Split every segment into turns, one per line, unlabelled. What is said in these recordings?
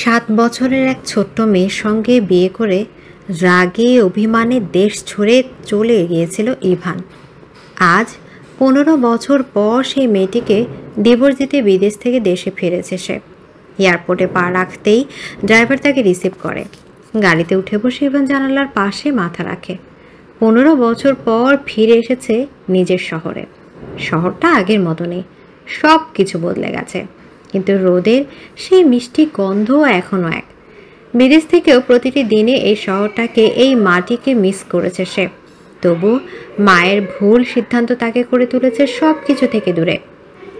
7 বছরের এক ছোট্ট মেয়ের সঙ্গে বিয়ে করে রাগে অভিমানে দেশ ছেড়ে চলে গিয়েছিল ইভান। আজ 15 বছর পর সেই মেয়েটিকে ডিভোর্স দিতে বিদেশ থেকে দেশে ফিরেছে সে। এয়ারপোর্টে পা রাখতেই ড্রাইভার তাকে রিসিভ করে। গাড়িতে উঠে বসে ইভান জানালার পাশে মাথা রাখে। 15 বছর পর ফিরে এসেছে নিজের শহরে। শহরটা আগের মতো নেই, সব কিছু বদলে গেছে, কিন্তু রোদের সেই মিষ্টি গন্ধ এখনও এক। বিদেশ থেকেও প্রতিটি দিনে এই শহরটাকে, এই মাটিকে মিস করেছে সে। তবু মায়ের ভুল সিদ্ধান্ত তাকে করে তুলেছে সব কিছু থেকে দূরে।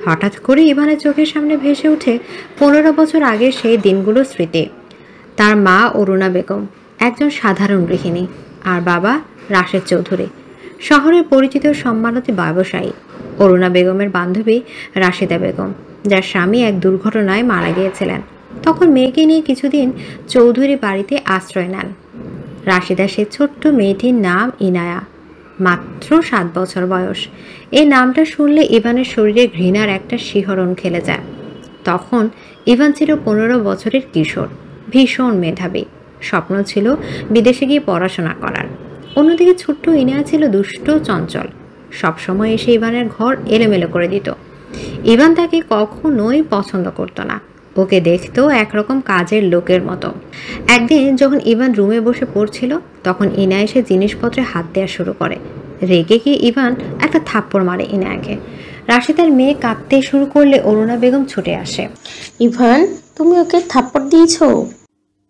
হঠাৎ করে ইভানের চোখের সামনে ভেসে ওঠে 15 বছর আগের সেই দিনগুলোর স্মৃতি। তার মা অরুণা বেগম একজন সাধারণ গৃহিণী, আর বাবা রাশেদ চৌধুরী শহরের পরিচিত সম্মানিত ব্যবসায়ী। অরুণা বেগমের বান্ধবী রাশেদা বেগম, যার স্বামী এক দুর্ঘটনায় মারা গিয়েছিলেন, তখন মেয়েকে নিয়ে কিছুদিন চৌধুরী বাড়িতে আশ্রয় নেন। রাশেদা সে ছোট্ট মেয়েটির নাম ইনায়া, মাত্র 7 বছর বয়স। এই নামটা শুনলে ইভানের শরীরে ঘৃণার একটা শিহরণ খেলে যায়। তখন ইভান ছিল 15 বছরের কিশোর, ভীষণ মেধাবী। স্বপ্ন ছিল বিদেশে গিয়ে পড়াশোনা করার। অন্যদিকে ছোট্ট ইনায়া ছিল দুষ্ট, চঞ্চল, সবসময় এসে ইভানের ঘর এলোমেলো করে দিত। ইভান তাকে কখনোই পছন্দ করত না, ওকে দেখতো একরকম কাজের লোকের মতো। একদিন যখন ইভান রুমে বসে পড়ছিল, তখন ইনা এসে জিনিসপত্রে হাত দেওয়া শুরু করে। রেগে গিয়ে ইভান একটা থাপ্পড় মারে ইনায়াকে। রাশিদার মেয়ে কাঁদতে শুরু করলে অরুণা বেগম ছুটে আসে।
ইভান, তুমি ওকে থাপ্পড় দিয়েছো?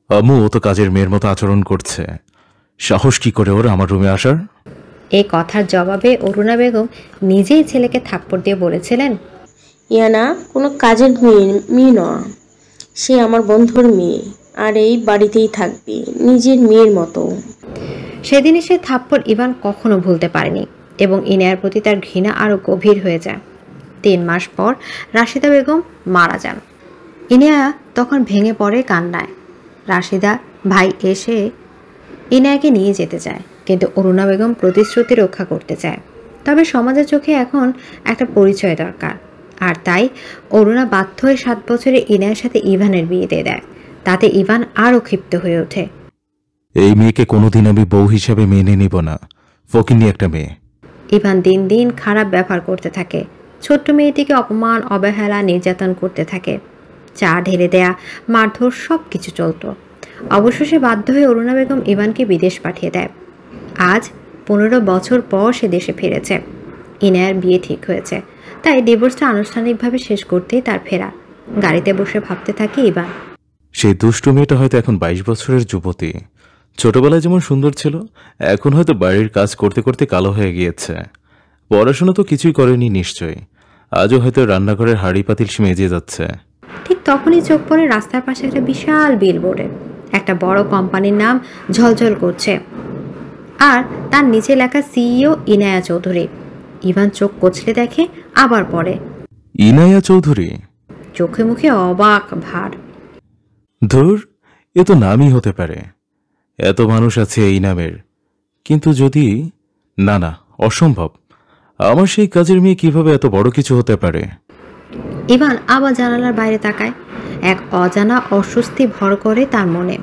আম্মু, ও তো কাজের মেয়ের মতো আচরণ করছে। সাহস কি করে ওর আমার রুমে আসার?
এই কথার জবাবে অরুণা বেগম নিজেই ছেলেকে থাপ্পড় দিয়ে বলেছিলেন,
ইয়ানা কোনো কাজের মেয়ে নয়, সে আমার বন্ধুর মেয়ে, আর এই বাড়িতেই থাকবে নিজের মেয়ের মতো।
সেদিনই সে থাপ্পড় ইভান কখনো ভুলতে পারেনি, এবং ইনায়ার প্রতি তার ঘৃণা আরও গভীর হয়ে যায়। 3 মাস পর রাশিদা বেগম মারা যান। ইনায়া তখন ভেঙে পড়ে কান্নায়। রাশিদা ভাই এসে ইনায়াকে নিয়ে যেতে চায়, কিন্তু অরুণা বেগম প্রতিশ্রুতি রক্ষা করতে চায়। তবে সমাজের চোখে এখন একটা পরিচয় দরকার, আর তাই অরুণা বাধ্য হয়ে 7 বছরে ইনায়ের সাথে ইভানের বিয়ে দিয়ে দেয়। তাতে ইভান আরও ক্ষিপ্ত হয়ে ওঠে।
এই মেয়েকে কোনোদিন আমি বউ হিসাবে মেনে নিব না, ফকিন্নি একটা মেয়ে।
ইভান দিন দিন খারাপ ব্যবহার করতে থাকে। ছোট্ট মেয়েটিকে অপমান, অবহেলা, নির্যাতন করতে থাকে। চা ঢেলে দেয়া, মারধর সব কিছু চলত। অবশেষে বাধ্য হয়ে অরুণা বেগম ইভানকে বিদেশ পাঠিয়ে দেয়। আজ 15 বছর পর সে দেশে ফিরেছে। ইনায়ার বিয়ে ঠিক হয়েছে, তাই ডিভোর্সটা আনুষ্ঠানিকভাবে শেষ করতেই তার ফেরা। গাড়িতে বসে ভাবতে থাকে ইভান,
সেই দুষ্টু মেয়েটা হয়তো এখন 22 বছরের যুবতী। ছোটবেলায় যেমন সুন্দর ছিল, এখন হয়তো বাড়ির কাজ করতে করতে কালো হয়ে গিয়েছে। পড়াশোনা তো কিছুই করেনি নিশ্চয়ই, আজও হয়তো রান্নাঘরের হাঁড়ি পাতিল মেজে যাচ্ছে।
ঠিক তখনই চোখ পড়ে রাস্তার পাশে একটা বিশাল বিলবোর্ডে। একটা বড় কোম্পানির নাম ঝলঝল করছে, আর তার নিচে লেখা সিইও ইনায়া চৌধুরী। ইভান চোখ কচলে দেখে, আবার পড়ে
ইনায়া চৌধুরী।
চোখে মুখে অবাক ভার।
ধুর, এ তো নামই হতে পারে, এত মানুষ আছে এই নামের। কিন্তু যদি না, না, অসম্ভব। আমার সেই কাজের মেয়ে কিভাবে এত বড় কিছু হতে পারে?
ইভান আবার জানালার বাইরে তাকায়। এক অজানা অস্বস্তি ভর করে তার মনে।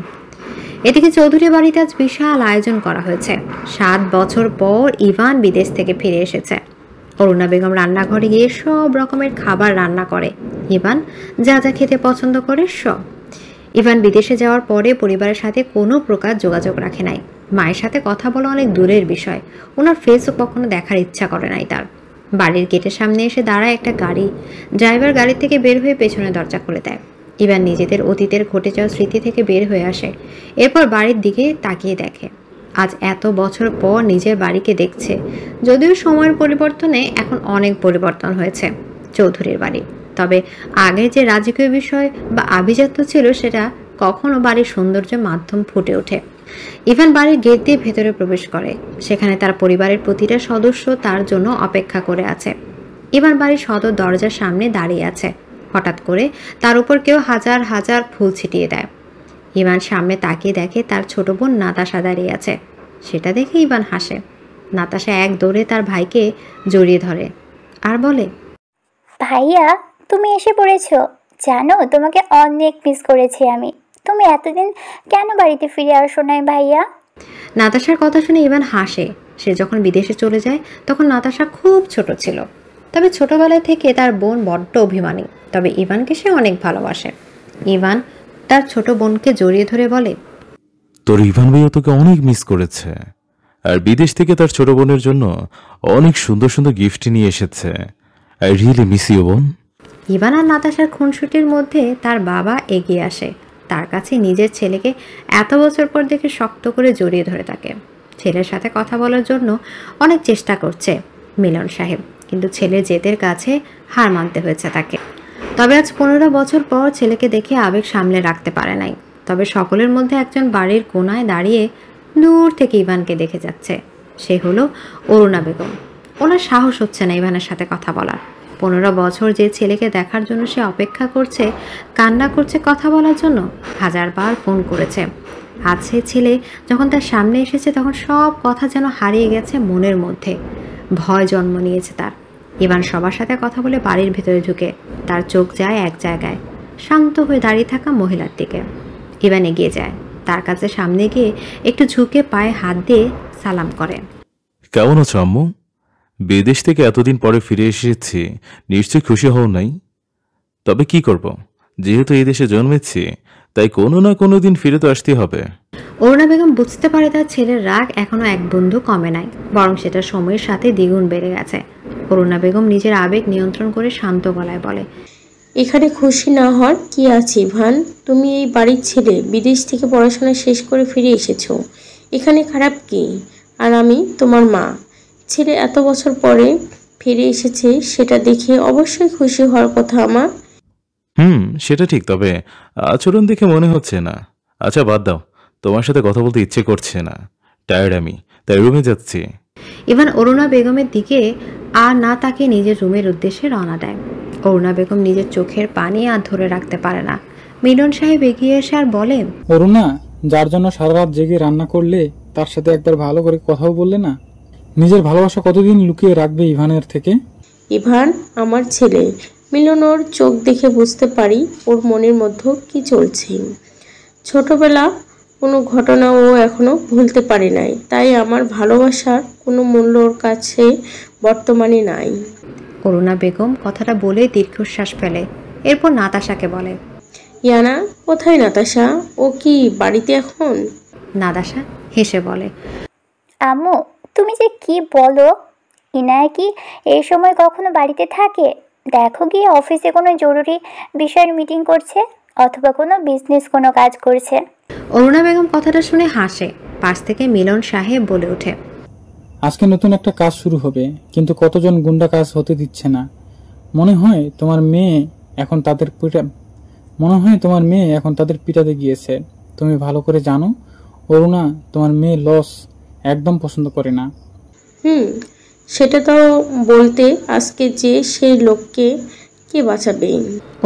এদিকে চৌধুরী বাড়িতে আজ বিশাল আয়োজন করা হয়েছে। 7 বছর পর ইভান বিদেশ থেকে ফিরে এসেছে। অরুণা বেগম রান্নাঘরে গিয়ে সব রকমের খাবার রান্না করে। ইভান যা যা খেতে পছন্দ করে সব। ইভান বিদেশে যাওয়ার পরে পরিবারের সাথে কোনো প্রকার যোগাযোগ রাখে নাই। মায়ের সাথে কথা বলা অনেক দূরের বিষয়, ওনার ফেসও কখনো দেখার ইচ্ছা করে নাই তার। বাড়ির গেটের সামনে এসে দাঁড়ায় একটা গাড়ি। ড্রাইভার গাড়ি থেকে বের হয়ে পেছনে দরজা খুলে দেয়। ইভান নিজেদের অতীতের ঘটে যাওয়া স্মৃতি থেকে বের হয়ে আসে। এরপর বাড়ির দিকে তাকিয়ে দেখে। আজ এত বছর পর নিজের বাড়িকে দেখছে। যদিও সময়ের পরিবর্তনে এখন অনেক পরিবর্তন হয়েছে চৌধুরীর বাড়ি, তবে আগে যে রাজকীয় বিষয় বা আভিজাত্য ছিল, সেটা কখনো বাড়ির সৌন্দর্য মাধ্যম ফুটে ওঠে। ইভান বাড়ির গেট দিয়ে ভেতরে প্রবেশ করে। সেখানে তার পরিবারের প্রতিটা সদস্য তার জন্য অপেক্ষা করে আছে। ইভান বাড়ির সদর দরজার সামনে দাঁড়িয়ে আছে। হঠাৎ করে তার উপর কেউ হাজার হাজার ফুল ছিটিয়ে দেয়। ইভান সামনে তাকিয়ে দেখে তার ছোট বোন নাতাশা দাঁড়িয়ে আছে। সেটা দেখে ইভান হাসে। নাতাশা এক দৌড়ে তার ভাইকে জড়িয়ে ধরে আর বলে,
ভাইয়া, তুমি এসে পড়েছো। জানো, তোমাকে অনেক মিস করেছি আমি। তুমি এতদিন কেন বাড়িতে ফিরে আসো নাই ভাইয়া?
নাতাশার কথা শুনে ইভান হাসে। সে যখন বিদেশে চলে যায় তখন নাতাশা খুব ছোট ছিল। তবে ছোটবেলায় থেকে তার বোন বড্ড অভিমানী, তবে ইভানকে সে অনেক ভালোবাসে। ইভান তার ছোট বোনকে জড়িয়ে ধরে বলে,
তোর ইভান ভাইয়া তোকে অনেক মিস করেছে, আর বিদেশ থেকে তার ছোট বোনের জন্য অনেক সুন্দর সুন্দর গিফট নিয়ে এসেছে। আই রিয়েলি মিস ইউ বোন।
ইভান আর নাতাশার খুনসুটির মধ্যে তার বাবা এগিয়ে আসে। তার কাছে নিজের ছেলেকে এত বছর পর দেখে শক্ত করে জড়িয়ে ধরে থাকে। ছেলের সাথে কথা বলার জন্য অনেক চেষ্টা করছে মিলন সাহেব, কিন্তু ছেলের জেদের কাছে হার মানতে হয়েছে তাকে। তবে আজ 15 বছর পর ছেলেকে দেখে আবেগ সামলে রাখতে পারে নাই। তবে সকলের মধ্যে একজন বাড়ির কোনায় দাঁড়িয়ে দূর থেকে ইভানকে দেখে যাচ্ছে। সে হলো অরুণা বেগম। ওনার সাহস হচ্ছে না ইভানের সাথে কথা বলার। 15 বছর যে ছেলেকে দেখার জন্য সে অপেক্ষা করছে, কান্না করছে কথা বলার জন্য, হাজারবার ফোন করেছে। আজ সে ছেলে যখন তার সামনে এসেছে তখন সব কথা যেন হারিয়ে গেছে মনের মধ্যে। ভয় জন্ম নিয়েছে তার। ইভান সবার সাথে কথা বলে বাড়ির ভেতরে ঢুকে তার চোখ যায় এক জায়গায়, শান্ত হয়ে দাঁড়িয়ে থাকা মহিলার দিকে। ইভান এগিয়ে যায়, তার কাছে সামনে গিয়ে একটু ঝুঁকে পায়ে হাত দিয়ে সালাম করে।
কেমন আছো আম্মু? বিদেশ থেকে এতদিন পরে ফিরে এসেছি, নিশ্চয়ই খুশি হও নাই? তবে কি করব, যেহেতু এই দেশে জন্মেছি তাই কোনো না কোনো দিন ফিরে তো আসতেই হবে।
অরুণা বেগম বুঝতে পারে তার ছেলের রাগ এখনো এক বিন্দু কমে নাই, বরং সেটা সময়ের সাথে দ্বিগুণ বেড়ে গেছে। অরুণা বেগম নিজের আবেগ নিয়ন্ত্রণ করে শান্ত গলায় বলে,
এখানে খুশি না হওয়ার কি আছে ইভান? তুমি এই বাড়ির ছেলে, বিদেশ থেকে পড়াশোনা শেষ করে ফিরে এসেছো, এখানে খারাপ কি? আর আমি তোমার মা, ছেলে এত বছর পরে ফিরে এসেছে সেটা দেখে অবশ্যই খুশি হওয়ার কথা আমার।
সেটা ঠিক, তবে আচরণ দেখে মনে হচ্ছে না। আচ্ছা বাদ দাও, তোমার সাথে কথা বলতে ইচ্ছে করছে না, টায়ার্ড আমি, তাই রুমে যাচ্ছি।
ইভান অরুণা বেগমের দিকে আর না তাকিয়ে নিজের রুমের উদ্দেশ্যে রওনা দেয়। অরুণা বেগম নিজের চোখের পানি আর ধরে রাখতে পারে না। মিলন সাহেব এগিয়ে এসে আর বলে,
অরুণা, যার জন্য সারা রাত জেগে রান্না করলে তার সাথে একবার ভালো করে কথাও বললে না? নিজের ভালোবাসা কতদিন লুকিয়ে রাখবে ইভানের থেকে?
ইভান আমার ছেলে, মিলন ওর চোখ দেখে বুঝতে পারি ওর মনের মধ্যে কি চলছে। ছোটবেলা কোনো ঘটনা ও এখনো ভুলতে পারে নাই, তাই আমার ভালোবাসার কোনো মূল্য ওর কাছে বর্তমানে নাই।
অরুণা বেগম কথাটা বলে দীর্ঘশ্বাস ফেলে। এরপর নাতাশাকে বলে,
ইয়ানা কোথায় নাতাশা? ও কি বাড়িতে এখন?
নাতাশা হেসে বলে,
আম্মু, তুমি যে কি বলো? ইনায়া কি এই সময় কখনো বাড়িতে থাকে? দেখো গিয়ে অফিসে কোনো জরুরি বিষয়ের মিটিং করছে, অথবা কোনো বিজনেস কোনো কাজ করছে।
অরুণা বেগম কথাটা শুনে হাসে। পাশ থেকে মিলন সাহেব বলে ওঠে,
আজকে নতুন একটা কাজ শুরু হবে, কিন্তু কতজন গুন্ডা কাজ হতে দিচ্ছে না। মনে হয় তোমার মেয়ে এখন তাদের পিটাতে গিয়েছে। তুমি ভালো করে জানো অরুণা, তোমার মেয়ে লস একদম পছন্দ করে না।
সেটা তো বলতে আজকে যে সেই লোককে কে বাঁচাবে?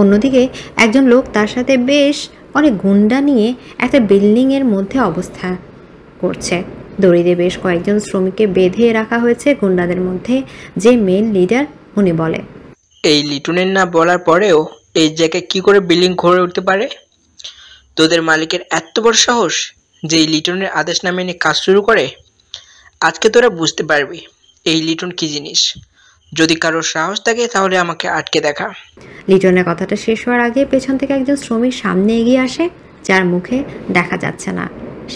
অন্যদিকে একজন লোক তার সাথে বেশ অনেক গুন্ডা নিয়ে একটা বিল্ডিংয়ের মধ্যে অবস্থা করছে। দড়িতে বেশ কয়েকজন শ্রমিককে বেঁধে রাখা হয়েছে গুন্ডাদের মধ্যে। যে মেন লিডার উনি বলে,
এই লিটনের না বলার পরেও এই জায়গায় কি করে বিল্ডিং গড়ে উঠতে পারে? তোদের মালিকের এত বড় সাহস যে এই লিটনের আদেশ না মেনে কাজ শুরু করে? আজকে তোরা বুঝতে পারবি এই লিটন কি জিনিস। যদি কারোর সাহস থাকে তাহলে আমাকে আটকে দেখা।
লিটনের কথাটা শেষ হওয়ার আগে পেছন থেকে একজন শ্রমিক সামনে এগিয়ে আসে, যার মুখে দেখা যাচ্ছে না।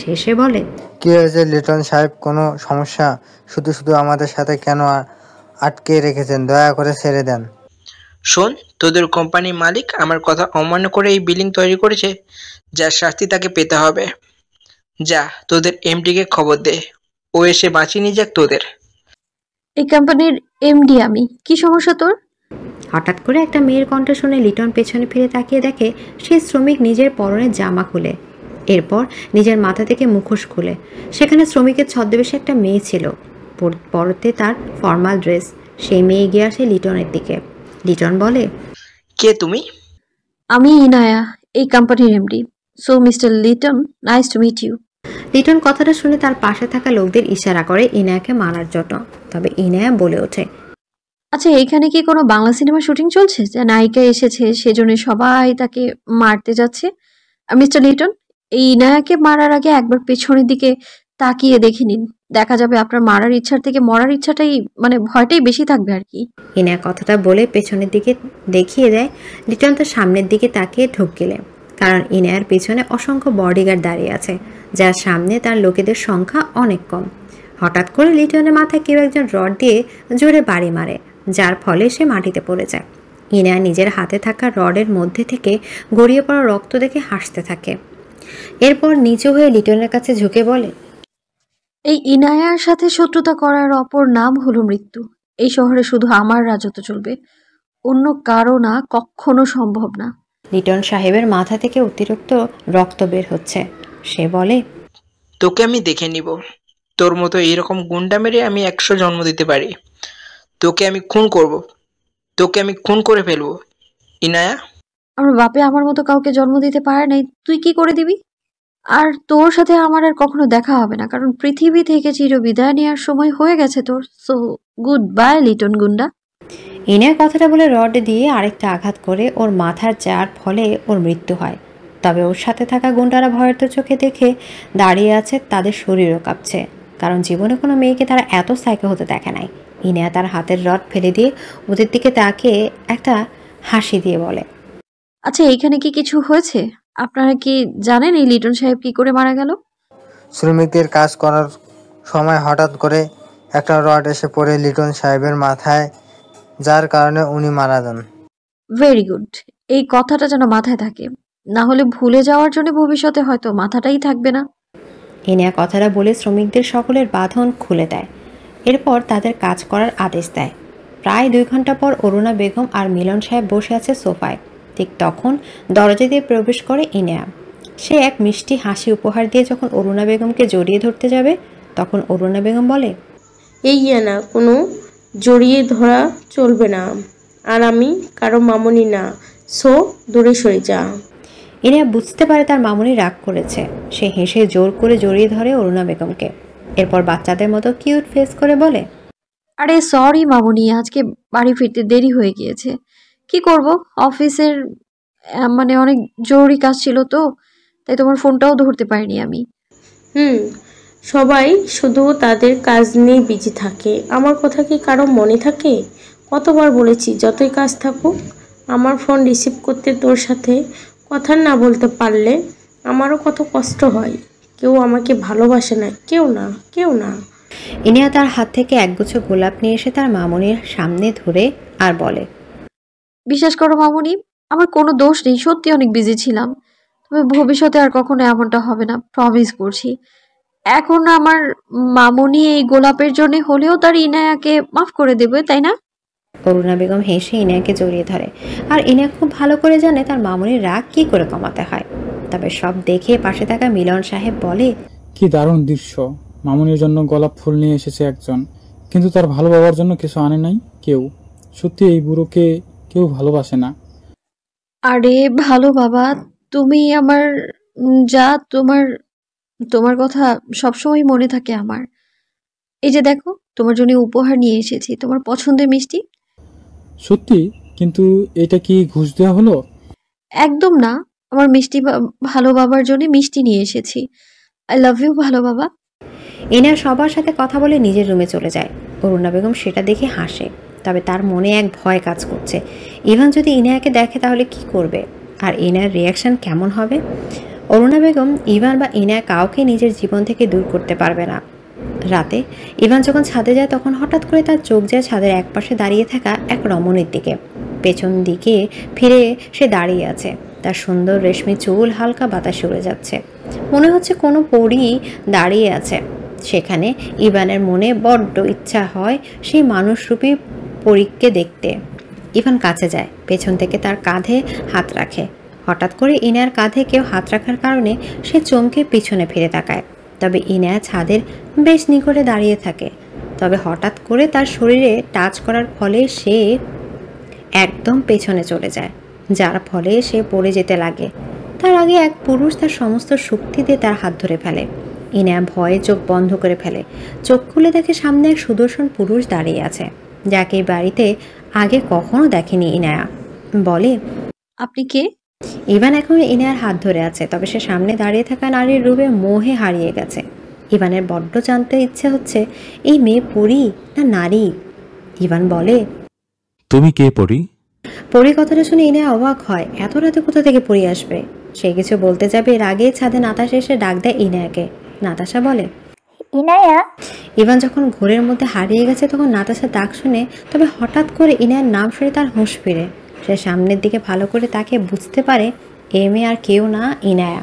শেষে বলে,
কি হয়েছে লিটন সাহেব, কোনো সমস্যা? শুধু শুধু আমাদের সাথে কেন আটকে রেখেছেন? দয়া করে ছেড়ে দেন।
শোন, তোদের কোম্পানির মালিক আমার কথা অমান্য করে এই বিল্ডিং তৈরি করেছে, যার শাস্তি তাকে পেতে হবে। যা তোদের এমডিকে খবর দে, ও এসে বাঁচিয়ে নিয়ে যাক তোদের।
এই কোম্পানির এমডি আমি, কি সমস্যা তোর?
হঠাৎ করে একটা মেয়ের কণ্ঠ শুনে লিটন পেছনে ফিরে তাকিয়ে দেখে সেই শ্রমিক নিজের পরনের জামা খুলে, এরপর নিজের মাথা থেকে মুখোশ খুলে। সেখানে শ্রমিকের ছদ্মবেশে একটা মেয়ে ছিল, পরতে তার ফর্মাল ড্রেস। সেই মেয়ে এগিয়ে আসে লিটনের দিকে। লিটন বলে,
কে তুমি?
আমি ইনায়া, এই কোম্পানির MD. So mister Liton, nice to meet you.
Liton কথাটা শুনে তার পাশে থাকা লোকদের ইশারা করে ইনায়াকে মারার জন্য। তবে ইনায়া বলে ওঠে,
আচ্ছা, এখানে কি কোনো বাংলা সিনেমা শুটিং চলছে যে নায়িকা এসেছে সেজন্য সবাই তাকে মারতে যাচ্ছে? মিস্টার লিটন, এই ইনায়াকে মারার আগে একবার পেছনের দিকে তাকিয়ে দেখে নিন। দেখা যাবে আপনার মারার ইচ্ছার থেকে মরার ইচ্ছাটাই মানে ভয়টাই বেশি থাকবে আর কি।
ইনায়া কথাটা বলে পেছনের দিকে দেখিয়ে দেয়। লিটন তার সামনের দিকে তাকিয়ে ঢোক গেলে, কারণ ইনায়ার পিছনে অসংখ্য বডিগার্ড দাঁড়িয়ে আছে, যার সামনে তার লোকেদের সংখ্যা অনেক কম। হঠাৎ করে লিটনের মাথায় কেউ একজন রড দিয়ে জোরে বাড়ি মারে, যার ফলে সে মাটিতে পড়ে যায়। ইনায়া নিজের হাতে থাকা রডের মধ্যে থেকে গড়িয়ে পড়া রক্ত দেখে হাসতে থাকে। এরপর নিচু হয়ে লিটনের কাছে ঝুঁকে বলে,
এই ইনায়ার সাথে শত্রুতা করার অপর নাম হলো মৃত্যু। এই শহরে শুধু আমার রাজত্ব চলবে, অন্য কারো না, কখনো সম্ভব না।
লিটন সাহেবের মাথা থেকে অতিরিক্ত রক্ত বের হচ্ছে। সে বলে,
তোকে আমি দেখে নিব। তোর মতো এইরকম গুন্ডা মেরে আমি 100 জন্ম দিতে পারি। তোকে আমি খুন করব। তোকে আমি খুন করে ফেলবো। ইনায়া,
আমার বাপে আমার মতো কাউকে জন্ম দিতে পারে নাই, তুই কি করে দিবি? আর তোর সাথে আমার আর কখনো দেখা হবে না, কারণ পৃথিবী থেকে চিরবিদায় নেওয়ার সময় হয়ে গেছে তোর। সো গুড বাই লিটন গুন্ডা।
ইনায়া কথাটা বলে রড দিয়ে আরেকটা আঘাত করে ওর মাথার, যার ফলে ওর মৃত্যু হয়। তবে ওর সাথে থাকা গুন্ডারা ভয়ের তো চোখে দেখে দাঁড়িয়ে আছে, তাদের শরীরও কাঁপছে, কারণ জীবনে কোনো মেয়েকে তারা এত সাইকো হতে দেখে নাই। ইনায়া তার হাতের রড ফেলে দিয়ে ওদের দিকে তাকিয়ে একটা হাসি দিয়ে বলে,
আচ্ছা, এখানে কি কিছু হয়েছে? আপনারা কি জানেন এই লিটন সাহেব কি করে মারা গেল?
শ্রমিকদের কাজ করার সময় হঠাৎ করে একটা রড এসে পড়ে লিটন সাহেবের মাথায়, যার কারণে উনি মারা যান।
Very good. এই কথাটা যেন মাথায় থাকে, না হলে ভুলে যাওয়ার জন্য ভবিষ্যতে হয়তো মাথাটাই থাকবে না।
ইনায়া কথাটা বলে শ্রমিকদের সকলের বাঁধন খুলে দেয়। এরপর তাদের কাজ করার আদেশ দেয়। প্রায় 2 ঘন্টা পর অরুণা বেগম আর মিলন সাহেব বসে আছে সোফায়। ঠিক তখন দরজা দিয়ে প্রবেশ করে ইনায়া। সে এক মিষ্টি হাসি উপহার দিয়ে যখন অরুণা বেগমকে জড়িয়ে ধরতে যাবে, তখন অরুণা বেগম বলে,
এই না, কোনো জড়িয়ে ধরা চলবে না, আর আমি কারো মামুনি না, সো দূরে সরে যা।
ইনায়া বুঝতে পারে তার মামুনি রাগ করেছে। সে হেসে জোর করে জড়িয়ে ধরে অরুণা বেগমকে। এরপর বাচ্চাদের মতো কিউট ফেস করে বলে,
আরে সরি মামুনি, আজকে বাড়ি ফিরতে দেরি হয়ে গিয়েছে। কি করব, অফিসের মানে অনেক জরুরি কাজ ছিল তো, তাই তোমার ফোনটাও ধরতে পারিনি আমি।
সবাই শুধু তাদের কাজ নিয়ে বিজি থাকে, আমার কথা কি কারো মনে থাকে? কতবার বলেছি যতই কাজ থাকুক আমার ফোন রিসিভ করতে। তোর সাথে কথা না বলতে পারলে আমারও কত কষ্ট হয়। কেউ আমাকে ভালোবাসে না, কেউ না, কেউ না।
ইনিয়া তার হাত থেকে একগুচ্ছ গোলাপ নিয়ে এসে তার মামুনির সামনে ধরে আর বলে,
বিশ্বাস করো মামুনি, আমার কোনো দোষ নেই, সত্যি অনেক বিজি ছিলাম। তবে ভবিষ্যতে আর কখনো এমনটা হবে না, প্রমিস করছি। এখন আমার মামুনি এই গোলাপের জন্য হলেও তার ইনায়াকে মাফ করে দেবে, তাই না?
অরুণা বেগম হেসে ইনায়াকে জড়িয়ে ধরে। আর ইনায়া খুব ভালো করে জানে তার মামুনির রাগ কি করে কমাতে হয়। তবে সব দেখে পাশে থাকা মিলন সাহেব বলে,
কি দারুণ দৃশ্য! মামুনির জন্য গোলাপ ফুল নিয়ে এসেছে একজন, কিন্তু তার ভালো বাবার জন্য কিছু আনে নাই কেউ। সত্যি এই বুড়োকে কেউ ভালোবাসে না।
আরে ভালো বাবা, তুমি আমার যা, তোমার তোমার কথা সবসময় মনে থাকে আমার। এই যে দেখো, তোমার জন্য উপহার নিয়ে এসেছি, তোমার পছন্দের মিষ্টি।
সত্যি? কিন্তু এটা কি ঘুষ দেওয়া হলো?
একদম না, আমার মিষ্টি ভালো বাবার জন্য মিষ্টি নিয়ে এসেছি। আই লাভ ইউ ভালো বাবা।
ইনায়া সবার সাথে কথা বলে নিজের রুমে চলে যায়। অরুণা বেগম সেটা দেখে হাসে। তবে তার মনে এক ভয় কাজ করছে। ইভান যদি ইনায়াকে দেখে তাহলে কি করবে, আর ইনায়ার রিয়াকশন কেমন হবে। অরুণা বেগম ইভান বা ইনায়া কাউকে নিজের জীবন থেকে দূর করতে পারবে না। রাতে ইভান যখন ছাদে যায়, তখন হঠাৎ করে তার চোখ যায় ছাদের একপাশে দাঁড়িয়ে থাকা এক রমণীর দিকে। পেছন দিকে ফিরে সে দাঁড়িয়ে আছে। তার সুন্দর রেশমি চুল হালকা বাতাসে উড়ে যাচ্ছে। মনে হচ্ছে কোনো পরী দাঁড়িয়ে আছে সেখানে। ইভানের মনে বড্ড ইচ্ছা হয় সেই মানুষরূপী পরীকে দেখতে। ইভান কাছে যায়, পেছন থেকে তার কাঁধে হাত রাখে। হঠাৎ করে ইনায়ার কাঁধে কেউ হাত রাখার কারণে সে চমকে পিছনে ফিরে তাকায়। তবে ইনায়া ছাদের বেশ নিকটে দাঁড়িয়ে থাকে। তবে হঠাৎ করে তার শরীরে টাচ করার ফলে সে একদম পেছনে চলে যায়, যার ফলে সে পড়ে যেতে লাগে। তার আগে এক পুরুষ তার সমস্ত শক্তি দিয়ে তার হাত ধরে ফেলে। ইনায়া ভয়ে চোখ বন্ধ করে ফেলে। চোখ খুলে দেখে সামনে এক সুদর্শন পুরুষ দাঁড়িয়ে আছে, যাকে বাড়িতে আগে কখনো দেখেনি ইনায়া। বলে,
আপনি কে?
ইভান এখন ইনায়ার হাত ধরে আছে, তবে সে সামনে দাঁড়িয়ে থাকা নারীর রূপে মোহে হারিয়ে গেছে। ইভানের বড্ড জানতে ইচ্ছে হচ্ছে এই মেয়ে পরী না নারী। ইভান বলে,
তুমি কে পড়ি?
পরী কথাটা শুনে ইনায়া অবাক হয়, এত রাতে কোথা থেকে পরী আসবে। সে কিছু বলতে যাবে এর আগেই ছাদে নাতাশা এসে ডাক দেয় ইনায়াকে। নাতাশা বলে,
ইনায়া।
ইভান যখন ঘোরের মধ্যে হারিয়ে গেছে তখন নাতাশা ডাক শুনে, তবে হঠাৎ করে ইনায়ার নাম শুনে তার হুঁশ ফিরে। সে সামনের দিকে ভালো করে তাকে বুঝতে পারে এ মেয়ে আর কেউ না, ইনায়া।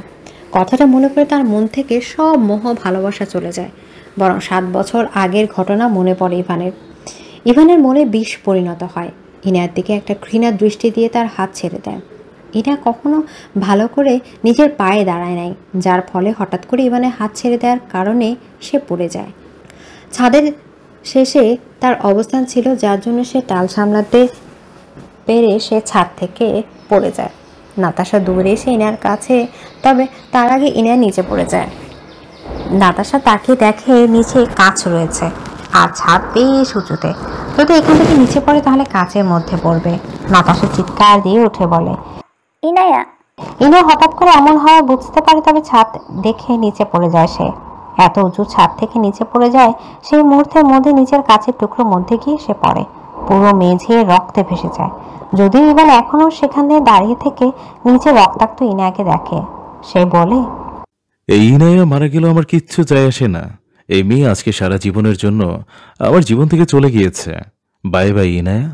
কথাটা মনে করে তার মন থেকে সব মোহ ভালোবাসা চলে যায়। বরং 7 বছর আগের ঘটনা মনে পড়ে ইভানের। ইভানের মনে বিষ পরিণত হয়। ইনায়ার দিকে একটা ঘৃণার দৃষ্টি দিয়ে তার হাত ছেড়ে দেয়। ইনা কখনো ভালো করে নিজের পায়ে দাঁড়ায় নাই, যার ফলে হঠাৎ করে ইভানের হাত ছেড়ে দেওয়ার কারণে সে পড়ে যায়। ছাদের শেষে তার অবস্থান ছিল, যার জন্য সে টাল সামলাতে পেরে সে ছাদ থেকে পড়ে যায়। নাতাশা দৌড়ে এসে ইনার কাছে, তবে তার আগে ইনা নিচে পড়ে যায়। নাতাশা তাকে দেখে নিচে কাঁচ রয়েছে আর ছাদ বেশ উঁচুতে, যদি এখান থেকে নিচে পড়ে তাহলে কাঁচের মধ্যে পড়বে। নাতাশা চিৎকার দিয়ে উঠে বলে,
ইনায়া।
ইনা হঠাৎ করে এমন হওয়া বুঝতে পারে, তবে ছাদ দেখে নিচে পড়ে যায়। সে এত উঁচু ছাদ থেকে নিচে পড়ে যায়, সেই মুহূর্তের মধ্যে নিচের কাঁচের টুকরোর মধ্যে গিয়ে সে পড়ে। পুরো মেঝে রক্তে ভেসে যায়। যদিও ইভান এখনো সেখানে দাঁড়িয়ে থেকে নিচে রক্তাক্ত ইনায়াকে দেখে, সে বলে,
এই ইনায়া মারা গেল আমার কিচ্ছু যায় আসে না। এই মেয়ে আজকে সারা জীবনের জন্য আমার জীবন থেকে চলে গিয়েছে। Bye bye Inaya.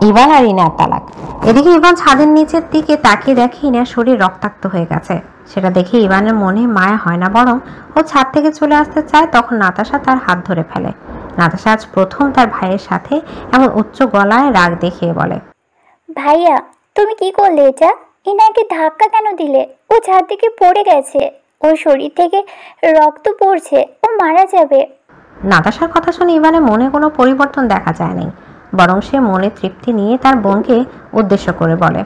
ইভান আর ইনায়ার তালাক। এদিকে ইভান ছাদের নিচের দিকে তাকিয়ে দেখে ইনায়ার শরীর রক্তাক্ত হয়ে গেছে। সেটা দেখে ইভানের মনে মায়া হয় না, বরং ও ছাদ থেকে চলে আসতে চায়। তখন নাতাশা তার হাত ধরে ফেলে। নাতাশা আজ প্রথম তার ভাইয়ের সাথে এমন উচ্চ গলায় রাগ দেখিয়ে বলে,
ভাইয়া, তুমি কি করলে এটা? ইনায়াকে ধাক্কা কেন দিলে? ও ছাদ থেকে পড়ে গেছে, ওর শরীর থেকে রক্ত পড়ছে, ও মারা যাবে।
নাতাশার কথা শুনে ইভানের মনে কোনো পরিবর্তন দেখা যায় নাই, বরং সে মনে তৃপ্তি নিয়ে তার বোনকে উদ্দেশ্য করে বলে,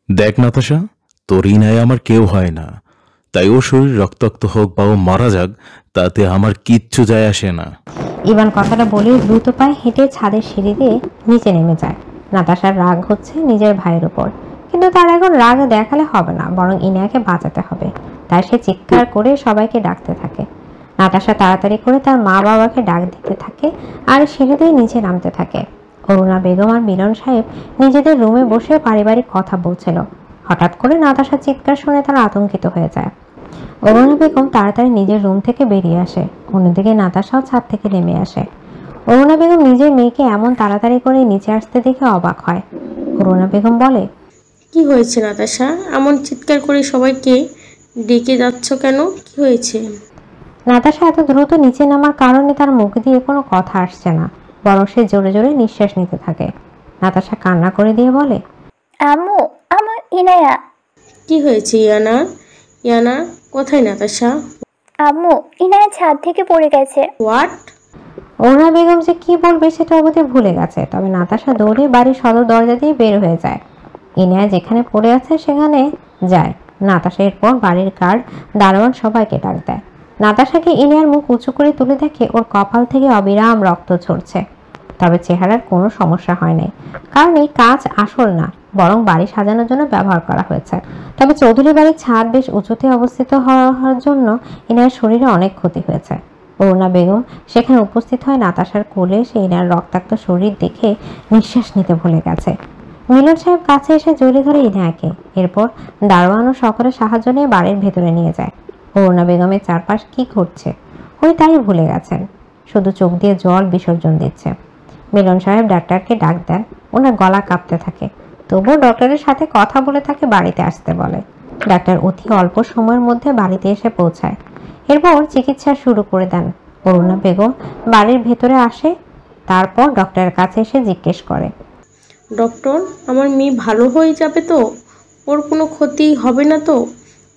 দেখ নাতাশা, তোর ইনায়া আমার কেউ হয় না। তাই ও শরীর রক্তাক্ত হোক বা ও মারা যাক, তাতে আমার কিচ্ছু যায় আসে না।
ইভান কথাটা বলে দ্রুত পায়ে হেঁটে ছাদের সিঁড়ি দিয়ে নিচে নেমে যায়। নাতাশার রাগ হচ্ছে নিজের ভাইয়ের উপর, কিন্তু তার এখন রাগ দেখালে হবে না, বরং ইনায়াকে বাঁচাতে হবে। তাই সে চিৎকার করে সবাইকে ডাকতে থাকে। নাতাশা তাড়াতাড়ি করে তার মা বাবাকে ডাক দিতে থাকে আর সিঁড়ি দিয়ে নিচে নামতে থাকে। অরুণা বেগম আর মিলন সাহেব নিজেদের রুমে বসে পারিবারিক কথা বলছিল। হঠাৎ করে নাতাশার চিৎকার শুনে তারা আতঙ্কিত হয়ে যায়। অরুণা বেগম তাড়াতাড়ি নিজের রুম থেকে বেরিয়ে আসে। অন্যদিকে নাতাশাও ছাদ থেকে নেমে আসে। অরুণা বেগম নিজের মেয়েকে এমন তাড়াতাড়ি করে নিচে আসতে দেখে অবাক হয়। অরুণা বেগম বলে,
কি হয়েছে নাতাশা? এমন চিৎকার করে সবাইকে ডেকে যাচ্ছ কেন? কি হয়েছে?
নাতাশা এত দ্রুত নিচে নামার কারণে তার মুখ দিয়ে কোনো কথা আসছে না, বরং সে জোরে জোরে নিঃশ্বাস নিতে থাকে। নাতাশা কান্না করে দিয়ে বলে,
আম্মু, আমার ইনায়া।
কি হয়েছে ইয়ানা? ইয়ানা কোথায় নাতাশা?
আম্মু, ইনায়া ছাদ থেকে পড়ে গেছে।
হোয়াট?
অরুণা বেগম যে কি বলবে সেটা অবধি ভুলে গেছে, তবে নাতাশা দৌড়ে বাড়ির সদর দরজা দিয়ে বের হয়ে যায়। ইনায়া যেখানে পড়ে আছে সেখানে যায়। নাতাশা এরপর বাড়ির গার্ড, দারোয়ান সবাইকে ডাক দেয়। নাতাশাকে ইনায়ার মুখ উঁচু করে তুলে দেখে ওর কপাল থেকে অবিরাম রক্ত ঝরছে, তবে চেহারার কোনো সমস্যা হয় নাই, কারণ এই কাজ আসল না, বরং বাড়ি সাজানোর জন্য ব্যবহার করা হয়েছে। তবে চৌধুরী বাড়ির ছাদ বেশ উঁচুতে অবস্থিত হওয়ার জন্য ইনায়ার শরীরে অনেক ক্ষতি হয়েছে। অরুণা বেগম সেখানে উপস্থিত হয়। নাতাশার কোলে সে ইনার রক্তাক্ত শরীর দেখে নিঃশ্বাস নিতে ভুলে গেছে। মিলন সাহেব কাছে এসে জড়িয়ে ধরে ইনায়াকে। এরপর দারোয়ান ও সকলের সাহায্য নিয়ে বাড়ির ভেতরে নিয়ে যায়। অরুণা বেগমের চারপাশ কি ঘটছে ওই তাই ভুলে গেছেন, শুধু চোখ দিয়ে জল বিসর্জন দিচ্ছে। মিলন সাহেব ডাক্তারকে ডাক দেন। ওনার গলা কাঁপতে থাকে, তবুও ডক্টরের সাথে কথা বলে তাকে বাড়িতে আসতে বলে। ডাক্তার অতি অল্প সময়ের মধ্যে বাড়িতে এসে পৌঁছায়। এরপর চিকিৎসা শুরু করে দেন। অরুণা বেগম বাড়ির ভেতরে আসে, তারপর ডক্টরের কাছে এসে জিজ্ঞেস করে,
ডক্টর, আমার মেয়ে ভালো হয়ে যাবে তো? ওর কোনো ক্ষতি হবে না তো?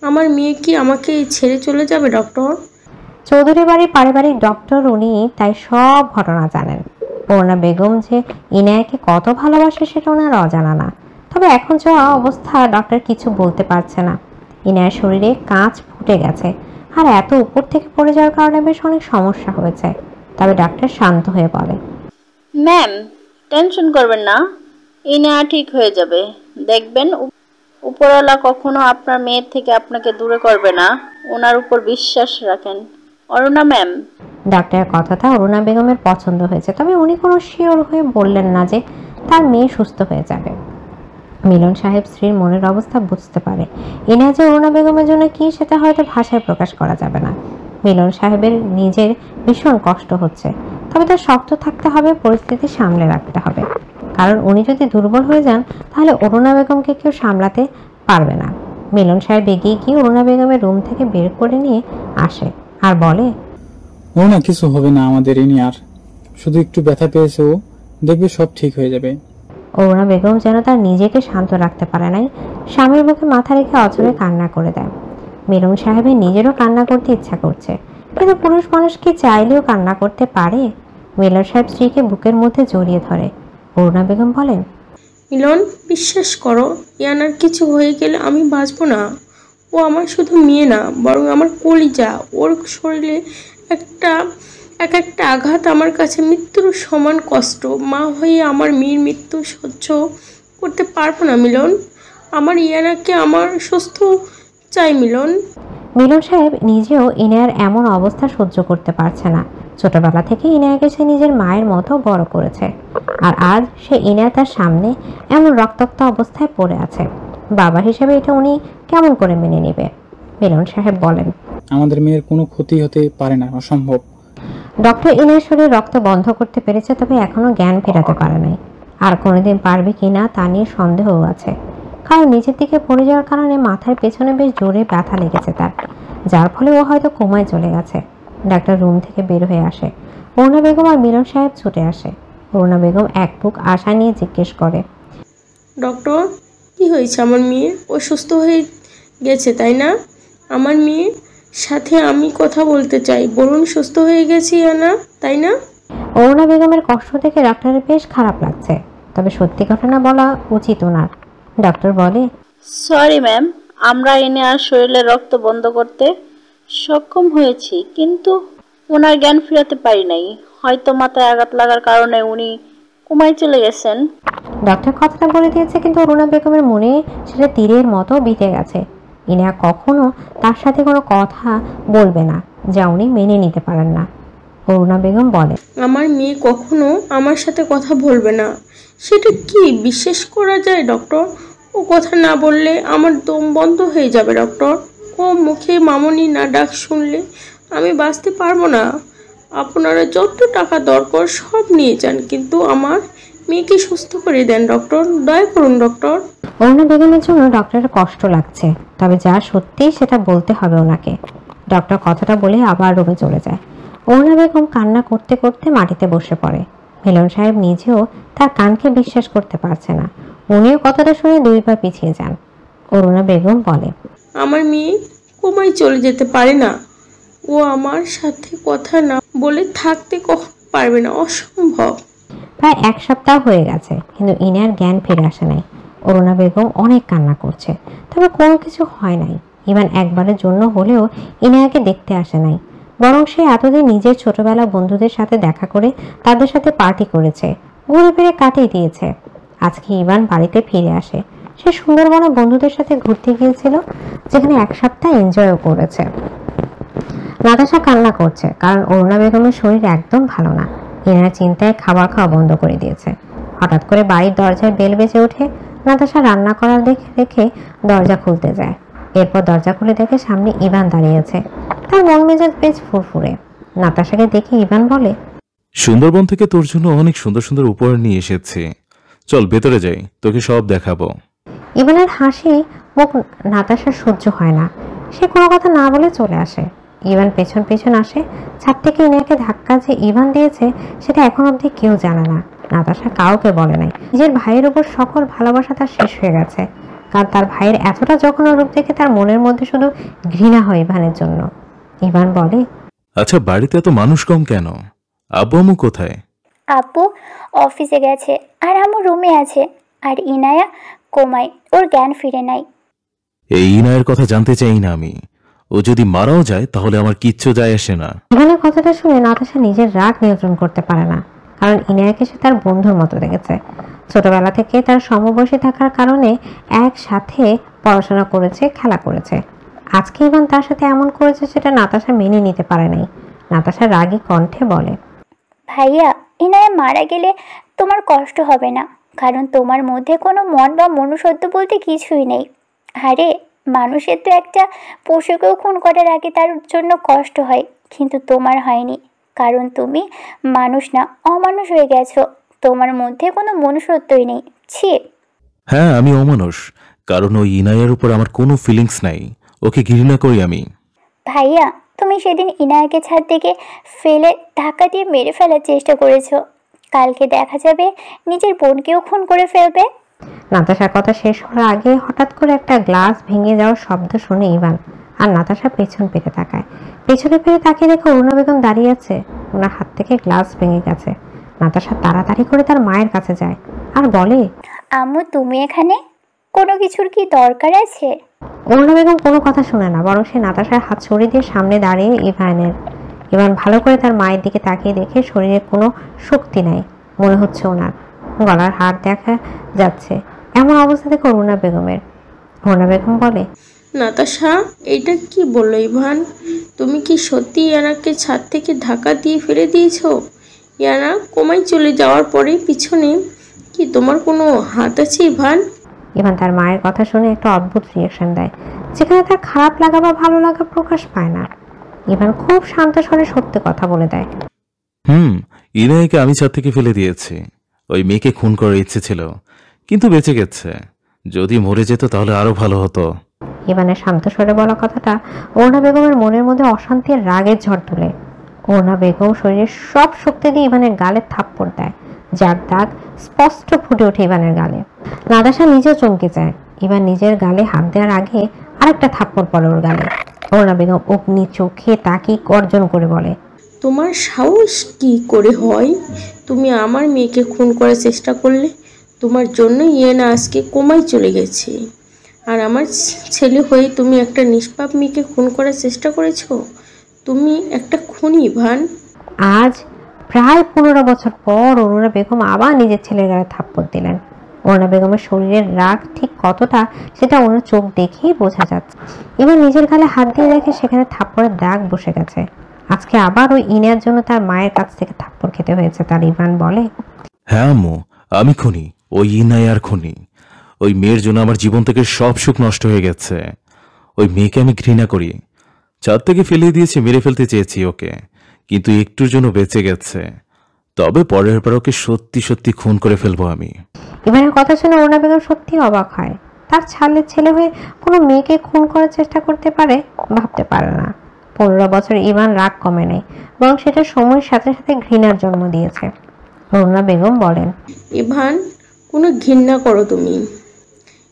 আমার মেয়ে কি আমাকে ছেড়ে চলে যাবে ডক্টর?
চৌধুরী বাড়ির পারিবারিক ডক্টর, উনি তাই সব ঘটনা জানেন। অরুণা বেগম যে ইনায়াকে কত ভালোবাসে সেটা ওনার অজানা না, তবে এখন যা অবস্থা ডক্টর কিছু বলতে পারছে না। ইনায়ার শরীরে কাঁচ ফুটে গেছে আর এত উপর থেকে পড়ে যাওয়ার কারণে বেশ অনেক সমস্যা হয়েছে। তবে ডাক্তার শান্ত হয়ে বলে,
ম্যাম, টেনশন করবেন না, ইনায়া ঠিক হয়ে যাবে, দেখবেন উপরওয়ালা কখনো আপনার মেয়ের থেকে আপনাকে দূরে করবে না, ওনার উপর বিশ্বাস রাখেন। অরুণা ম্যাম।
ডাক্তারের কথাটা অরুণা বেগমের পছন্দ হয়েছে, তবে উনি কোনো শিওর হয়ে বললেন না যে তার মেয়ে সুস্থ হয়ে যাবে। মিলন সাহেব স্ত্রীর মনের অবস্থা বুঝতে পারে। ইনা যে অরুণা বেগমের জন্য কি সেটা হয়তো ভাষায় প্রকাশ করা যাবে না। মিলন সাহেবের নিজের ভীষণ কষ্ট হচ্ছে, তবে তার শক্ত থাকতে হবে, পরিস্থিতি সামলে রাখতে হবে। কারণ উনি যদি দুর্বল হয়ে যান তাহলে অরুণা বেগমকে কেউ সামলাতে পারবে না। মিলন সাহেব এগিয়ে গিয়ে অরুণা বেগমের রুম থেকে বের করে নিয়ে আসে আর বলে,
ও না, কিছু হবে না আমাদের ইনি, আর শুধু একটু ব্যথা পেয়েছে, ও দেখবে সব ঠিক হয়ে যাবে।
অরুণা বেগম যেন তার নিজেকে শান্ত রাখতে পারে নাই, স্বামীর বুকে মাথা রেখে অঝরে কান্না করে দেয়। মিলন সাহেবের নিজেরও কান্না করতে ইচ্ছা করছে, কিন্তু পুরুষ মানুষ কি চাইলেও কান্না করতে পারে? মিলন সাহেব স্ত্রীকে বুকের মধ্যে জড়িয়ে ধরে। অরুণা বেগম বলেন,
মিলন, বিশ্বাস করো, ইয়ানার কিছু হয়ে গেলে আমি বাঁচবো না। ও আমার শুধু মেয়ে না, বরং আমার কলিজা। ওর শরীরে এক একটা আঘাত আমার কাছে মৃত্যুর সমান কষ্ট। মা হয়ে আমার মেয়ের মৃত্যু সহ্য করতে পারবো না মিলন। আমার ইয়ানাকে আমার সুস্থ চাই মিলন।
মিলন সাহেব নিজেও ইনায়ার এমন অবস্থা সহ্য করতে পারছে না। ছোটবেলা থেকে ইনায়াকে সে নিজের মায়ের মতো বড় করেছে, আর আজ সে ইনায়া তার সামনে এমন রক্তাক্ত অবস্থায় পড়ে আছে। বাবা হিসেবে এটা উনি কেমন করে মেনে নেবে? মিলন সাহেব বলেন,
আমাদের মেয়ের কোনো ক্ষতি হতে পারে না, অসম্ভব।
ডক্টর ইনার শরীর রক্ত বন্ধ করতে পেরেছে, তবে এখনো জ্ঞান ফেরাতে পারে নাই। আর কোনোদিন পারবে কিনা তা নিয়ে সন্দেহও আছে। কারণ নিচের দিকে পড়ে যাওয়ার কারণে মাথার পেছনে বেশ জোরে ব্যথা লেগেছে তার, যার ফলে ও হয়তো কোমায় চলে গেছে। ডাক্তার রুম থেকে বের হয়ে আসে। অরুণা বেগম আর মিলন সাহেব ছুটে আসে। অরুণা বেগম এক বুক আশা নিয়ে জিজ্ঞেস করে,
ডক্টর, কি হয়েছে আমার মেয়ের? ও সুস্থ হয়ে গেছে তাই না? আমার মেয়ের সাথে আমি কথা বলতে চাই। বলুন, সুস্থ হয়ে গেছি না তাই না?
অরুণা বেগমের কষ্ট দেখে ডাক্তারের বেশ খারাপ লাগছে, তবে সত্যি ঘটনা বলা উচিত ওনার। ডক্টর বলে,
সরি ম্যাম, আমরা এনে আর শরীরে রক্ত বন্ধ করতে সক্ষম হয়েছি, কিন্তু ওনার জ্ঞান ফেরাতে পারি নাই। হয়তো মাথায় আঘাত লাগার কারণে উনি কোমায় চলে গেছেন।
ডক্টর কথাটা বলে দিয়েছে, কিন্তু অরুণা বেগমের মনে সেটা তীরের মতো বিঁধে গেছে। ইনা কখনো তার সাথে কোনো কথা বলবে না যা উনি মেনে নিতে পারেন না। অরুণা বেগম বলে,
আমার মেয়ে কখনো আমার সাথে কথা বলবে না। সেটা কি বিশ্বাস করা যায় ডক্টর? ও কথা না বললে আমার দম বন্ধ হয়ে যাবে ডক্টর। ও মুখে মামনি না ডাক শুনলে আমি বাঁচতে পারবো না। আপনারা যত টাকা দরকার সব নিয়ে যান, কিন্তু আমার মেয়েকে সুস্থ করে দেন ডক্টর, দয়া করুন ডক্টর।
অরুণা বেগমের জন্য ডক্টরের কষ্ট লাগছে, তবে যা সত্যি সেটা বলতে হবে ওনাকে। ডক্টর কথাটা বলে আবার রুমে চলে যায়। অরুণা বেগম কান্না করতে করতে মাটিতে বসে পড়ে। মিলন সাহেব নিজেও তার কানকে বিশ্বাস করতে পারছে না। উনিও কথাটা শুনে 2 পা পিছিয়ে যান। অরুণা বেগম বলে,
আমার মেয়ে কোমায় চলে যেতে পারে না। ও আমার সাথে কথা না বলে থাকতে পারবে না, অসম্ভব।
প্রায় 1 সপ্তাহ হয়ে গেছে, কিন্তু ইনার জ্ঞান ফিরে আসে নাই। অরুণা বেগম অনেক কান্না করছে, তবে কোনো কিছু হয় নাই। ইভান একবারের জন্য হলেও ইনায়াকে দেখতে আসে নাই, বরং সে এতদিন নিজের ছোটবেলা বন্ধুদের সাথে দেখা করে তাদের সাথে পার্টি করেছে, ঘুরে ফিরে কাটিয়ে দিয়েছে। আজকে ইভান বাড়িতে ফিরে আসে। সে সুন্দরবনে বন্ধুদের সাথে ঘুরতে গিয়েছিল, যেখানে 1 সপ্তাহ এনজয়ও করেছে। নাতাশা কান্না করছে, কারণ অরুণা বেগমের শরীর একদম ভালো না। ইনার চিন্তায় খাবার খাওয়া বন্ধ করে দিয়েছে। হঠাৎ করে বাড়ির দরজায় বেল বেজে ওঠে। নাতাশা রান্না করার দেখে দরজা খুলতে যায়। এরপর দরজা খুলে দেখে সামনে ইভান দাঁড়িয়ে আছে। তার মন মেজাজ বেশ ফুরফুরে। নাতাশাকে দেখে ইভান বলে,
সুন্দরবন থেকে তোর জন্য অনেক সুন্দর সুন্দর উপহার নিয়ে এসেছি, চল ভেতরে যাই, তোকে সব দেখাবো।
ইভানের হাসি মুখ নাতাশার সহ্য হয় না। সে কোনো কথা না বলে চলে আসে। ইভান পেছন পেছন আসে। ছাদ থেকে ইনাকে ধাক্কা যে ইভান দিয়েছে সেটা এখন অবধি কেউ জানে না। নাতাশা কাউকে বলে নাই। নিজের ভাইয়ের উপর সকল ভালোবাসা তার শেষ হয়ে গেছে, কারণ তার ভাইয়ের এতটা জঘন্য রূপ দেখে তার মনের মধ্যে শুধু ঘৃণা হয় ইভানের জন্য। ইভান বলে,
আচ্ছা, বাড়িতে এত মানুষ কম কেন? আব্বু আম্মু কোথায়?
আব্বু অফিসে গেছে আর আম্মু রুমে আছে, আর ইনায়া কোমায়, ওর জ্ঞান ফিরে নাই।
এই ইনায়ের কথা জানতে চাই না আমি। ও যদি মারাও যায় তাহলে আমার কিচ্ছু যায় আসে না।
ইভানের কথাটা শুনে নাতাশা নিজের রাগ নিয়ন্ত্রণ করতে পারে না, কারণ ইনায়াকে সে তার বন্ধুর মতো দেখেছে। ছোটবেলা থেকে তার সমবয়সী থাকার কারণে একসাথে পড়াশোনা করেছে, খেলা করেছে। আজকে ইভান তার সাথে এমন করেছে সেটা নাতাশা মেনে নিতে পারে নাই। নাতাশা রাগী কণ্ঠে বলে,
ভাইয়া, ইনায়া মারা গেলে তোমার কষ্ট হবে না, কারণ তোমার মধ্যে কোনো মন বা মনুষ্যত্ব বলতে কিছুই নেই। আরে মানুষের তো একটা পশুকেও খুন করার আগে তার জন্য কষ্ট হয়, কিন্তু তোমার হয়নি, কারণ তুমি মানুষ না, অমানুষ হয়ে গেছো। তোমার মধ্যে কোনো মনুষ্যত্বই নেই। ছি।
হ্যাঁ, আমি অমানুষ, কারণ ওই ইনায়ার উপর আমার কোনো ফিলিংস নাই। ওকে ঘৃণা করি আমি।
ভাইয়া, তুমি সেদিন ইনায়াকে ছাদ থেকে ফেলে ধাক্কা দিয়ে মেরে ফেলার চেষ্টা করেছো। কালকে দেখা যাবে নিজের বোনকেও খুন করে ফেলবে।
নাতাশার কথা শেষ হওয়ার আগে হঠাৎ করে একটা গ্লাস ভেঙে যাওয়ার শব্দ শুনে ইভান আর নাতাশা পেছন ফিরে তাকায়। পেছনে ফিরে তাকিয়ে দেখে অরুণা বেগম দাঁড়িয়ে আছে। ওনার হাত থেকে গ্লাস ভেঙে গেছে। নাতাশা তাড়াতাড়ি করে তার মায়ের কাছে যায় আর বলে,
আম্মু, তুমি এখানে? কোনো কিছুর কি দরকার আছে?
অরুণা বেগম কোনো কথা শোনে না, বরং সে নাতাশার হাত সরিয়ে দিয়ে সামনে দাঁড়িয়ে ইভান ভালো করে তার মায়ের দিকে তাকিয়ে দেখে শরীরে কোনো শক্তি নাই, মনে হচ্ছে ওনার গলার হাড় দেখা যাচ্ছে। এমন অবস্থা দেখে অরুণা বেগম বলে,
নাতাশা, এটা কি বললো ইভান? তুমি কি সত্যি ইয়ানাকে ছাদ থেকে ধাক্কা দিয়ে ফেলে দিয়েছো? ইয়ানা কোমায় চলে যাওয়ার পরে পিছনে কি তোমার কোনো হাত আছে ইভান?
ইভান তার মায়ের কথা শুনে একটা অদ্ভুত রিয়াকশন দেয়, যেখানে তার খারাপ লাগা বা ভালো লাগা প্রকাশ পায় না। ইভান খুব শান্ত স্বরে সত্যি কথা বলে দেয়,
ইনায়াকে আমি ছাদ থেকে ফেলে দিয়েছি। ওই মেয়েকে খুন করার ইচ্ছে ছিল, কিন্তু বেঁচে গেছে। যদি মরে যেত তাহলে আরো ভালো হতো।
ইভানের শান্ত স্বরে বলা কথাটা অরুণা বেগমের মনের মধ্যে অশান্তি আর রাগের ঝড় তোলে। অরুণা বেগম শরীরের সব শক্তি দিয়ে ইভানের গালে থাপ্পড় দেয়, যার দাগ স্পষ্ট ফুটে ওঠে ইভানের গালে। নাতাশা নিজেও চমকে যায়। ইভান নিজের গালে হাত দেওয়ার আগে আরেকটা থাপ্পড় পড়ে ওর গালে। অরুণা বেগম অগ্নি চোখে তাকিয়ে গর্জন করে বলে,
তোমার সাহস কি করে হয়? তুমি আমার মেয়েকে খুন করার চেষ্টা করলে। তোমার জন্য ইয়ানা আজকে কোমায় চলে গেছে, আর আমার ছেলে হয়ে তুমি একটা নিষ্পাপ মেয়েকে খুন করার চেষ্টা করেছো। তুমি একটা খুনি ইভান।
আজ প্রায় 15 বছর পর অরুণা বেগম আবার নিজের ছেলের গায়ে থাপ্পড় দিলেন। অরুণা বেগমের শরীরের রাগ ঠিক কতটা সেটা ওনার চোখ দেখেই বোঝা যাচ্ছে। এবার নিজের গালে হাত দিয়ে দেখে সেখানে থাপ্পড়ের দাগ বসে গেছে। আজকে আবার ওই ইনার জন্য তার মায়ের কাছ থেকে থাপ্পড় খেতে হয়েছে তার। ইভান বলে,
হ্যাঁ আম্মু, আমি খুনি, ওই ইনায়ার খুনি। ওই মেয়ের জন্য আমার জীবন থেকে সব সুখ নষ্ট হয়ে গেছে। ওই মেয়েকে আমি ঘৃণা করি। ছাদ থেকে ফেলে দিয়েছি, মেরে ফেলতে চেয়েছি ওকে, কিন্তু একটুর জন্য বেঁচে গেছে। তবে পরের বার ওকে সত্যি সত্যি খুন করে ফেলবো আমি।
ইভানের কথা শুনে অরুণা বেগম সত্যি অবাক হয়। তার ছেলে হয়ে কোনো মেয়েকে খুন করার চেষ্টা করতে পারে, ভাবতে পারে না। 15 বছর ইভান রাগ কমে নেই, বরং সেটা সময়ের সাথে সাথে ঘৃণার জন্ম দিয়েছে। অরুণা বেগম বলেন,
ইভান, কোনো ঘৃণা করো তুমি?